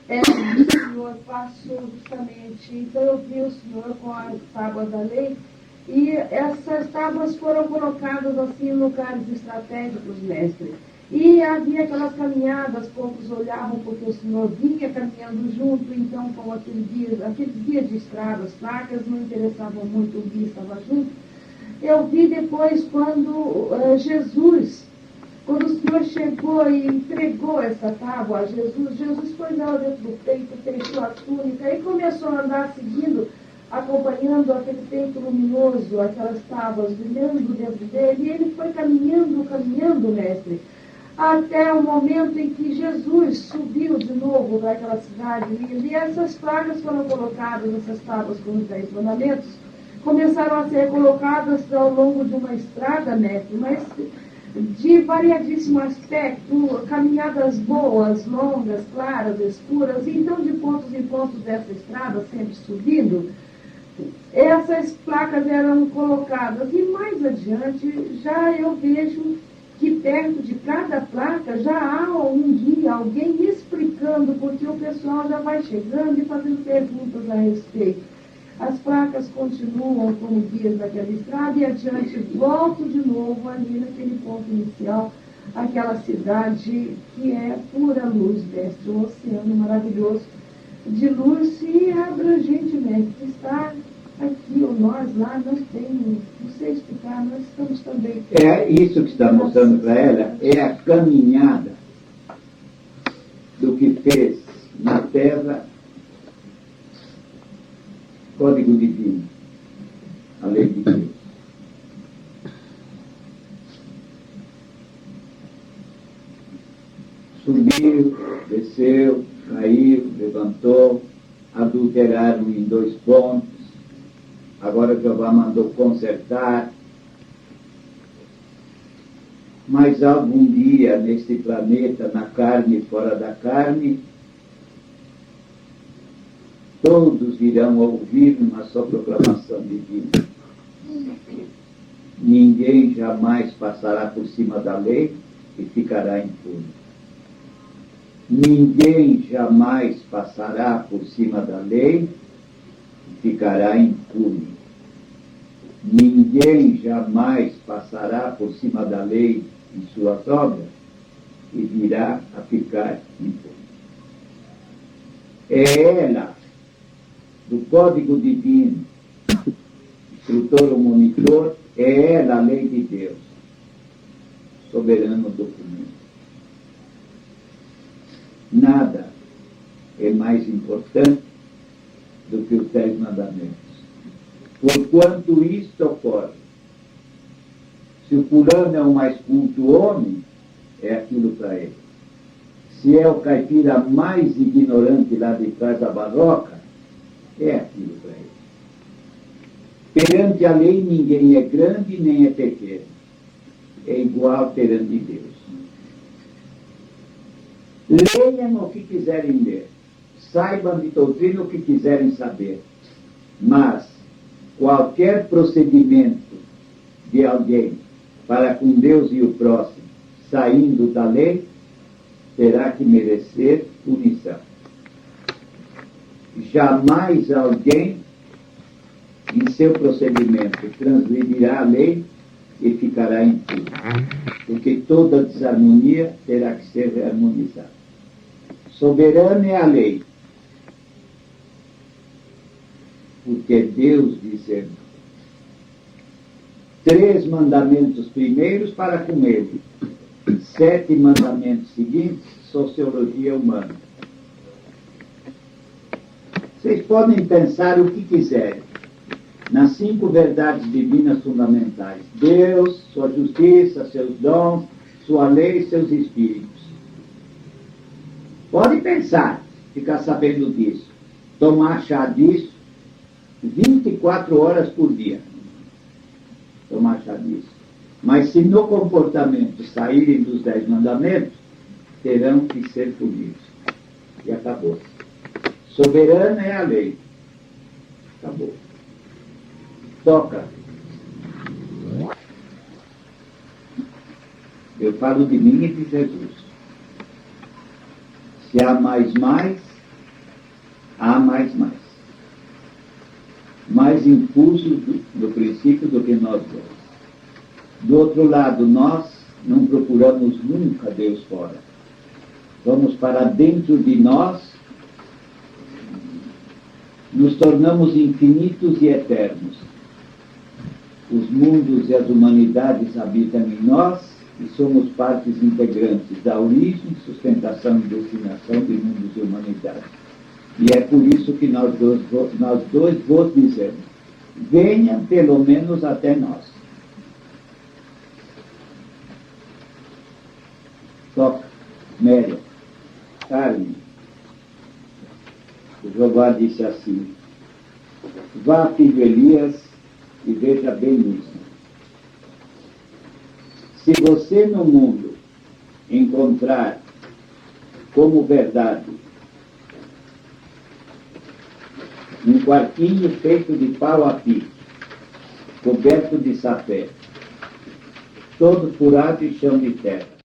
O Senhor passou justamente. Então eu vi o Senhor com a tábua da lei. E essas tábuas foram colocadas assim em lugares estratégicos, mestre. E havia aquelas caminhadas, poucos olhavam porque o Senhor vinha caminhando junto, então com aqueles dias de estradas, placas, não interessavam muito, o guia estava junto. Eu vi depois quando quando o Senhor chegou e entregou essa tábua a Jesus pôs ela dentro do peito, fechou a túnica e começou a andar seguindo, acompanhando aquele peito luminoso, aquelas tábuas brilhando dentro dele, e ele foi caminhando, mestre, até o momento em que Jesus subiu de novo para aquela cidade linda, e essas placas foram colocadas, essas tábuas com os 10 mandamentos, começaram a ser colocadas ao longo de uma estrada, mestre, mas de variadíssimo aspecto, caminhadas boas, longas, claras, escuras, e então de pontos em pontos dessa estrada, sempre subindo, essas placas eram colocadas, e mais adiante já eu vejo que perto de cada placa já há um guia, alguém explicando, porque o pessoal já vai chegando e fazendo perguntas a respeito. As placas continuam como guias daquela estrada e adiante volto de novo ali naquele ponto inicial, aquela cidade que é pura luz, mestre, um oceano maravilhoso de luz e abrangente, mestre, que está aqui, ou nós lá, nós temos, não sei explicar, nós estamos também. É isso que está mostrando para ela, é a caminhada do que fez na terra código divino, a lei de Deus. Subiu, desceu, caiu, levantou, adulteraram em 2 pontos, agora Jeová mandou consertar. Mas algum dia, neste planeta, na carne e fora da carne, todos irão ouvir uma só proclamação divina. Ninguém jamais passará por cima da lei e ficará impune. Ninguém jamais passará por cima da lei e ficará impune. Ninguém jamais passará por cima da lei em suas obras e virá a ficar impune. É ela, do código divino, instrutor ou monitor, é ela a lei de Deus, soberano documento. Nada é mais importante do que os 10 mandamentos. Porquanto isto ocorre, se o fulano é o mais culto homem, é aquilo para ele. Se é o caipira mais ignorante lá de trás da barroca, é aquilo para ele. Perante a lei, ninguém é grande nem é pequeno. É igual perante Deus. Leiam o que quiserem ler. Saibam de doutrina o que quiserem saber. Mas qualquer procedimento de alguém para com Deus e o próximo, saindo da lei, terá que merecer punição. Jamais alguém, em seu procedimento, transgredirá a lei e ficará impuro, porque toda desarmonia terá que ser harmonizada. Soberana é a lei, porque Deus dizendo 3 mandamentos primeiros para com ele, 7 mandamentos seguintes, sociologia humana. Vocês podem pensar o que quiserem nas 5 verdades divinas fundamentais: Deus, sua justiça, seus dons, sua lei e seus espíritos. Pode pensar, ficar sabendo disso, tomar chá disso 24 horas por dia. Tomar chá disso. Mas se no comportamento saírem dos 10 mandamentos, terão que ser punidos. E acabou. Soberana é a lei. Acabou. Toca. Eu falo de mim e de Jesus. Se há mais, há mais. Mais infuso do princípio do que nós dois. Do outro lado, nós não procuramos nunca Deus fora. Vamos para dentro de nós, nos tornamos infinitos e eternos. Os mundos e as humanidades habitam em nós e somos partes integrantes da origem, sustentação e destinação de mundos e humanidades. E é por isso que nós dois vos dizemos: venham pelo menos até nós. Toca, Méria, Carmen. O Jeová disse assim: vá, filho Elias, e veja bem isso. Se você no mundo encontrar como verdade um quartinho feito de pau a pique, coberto de sapé, todo furado e chão de terra,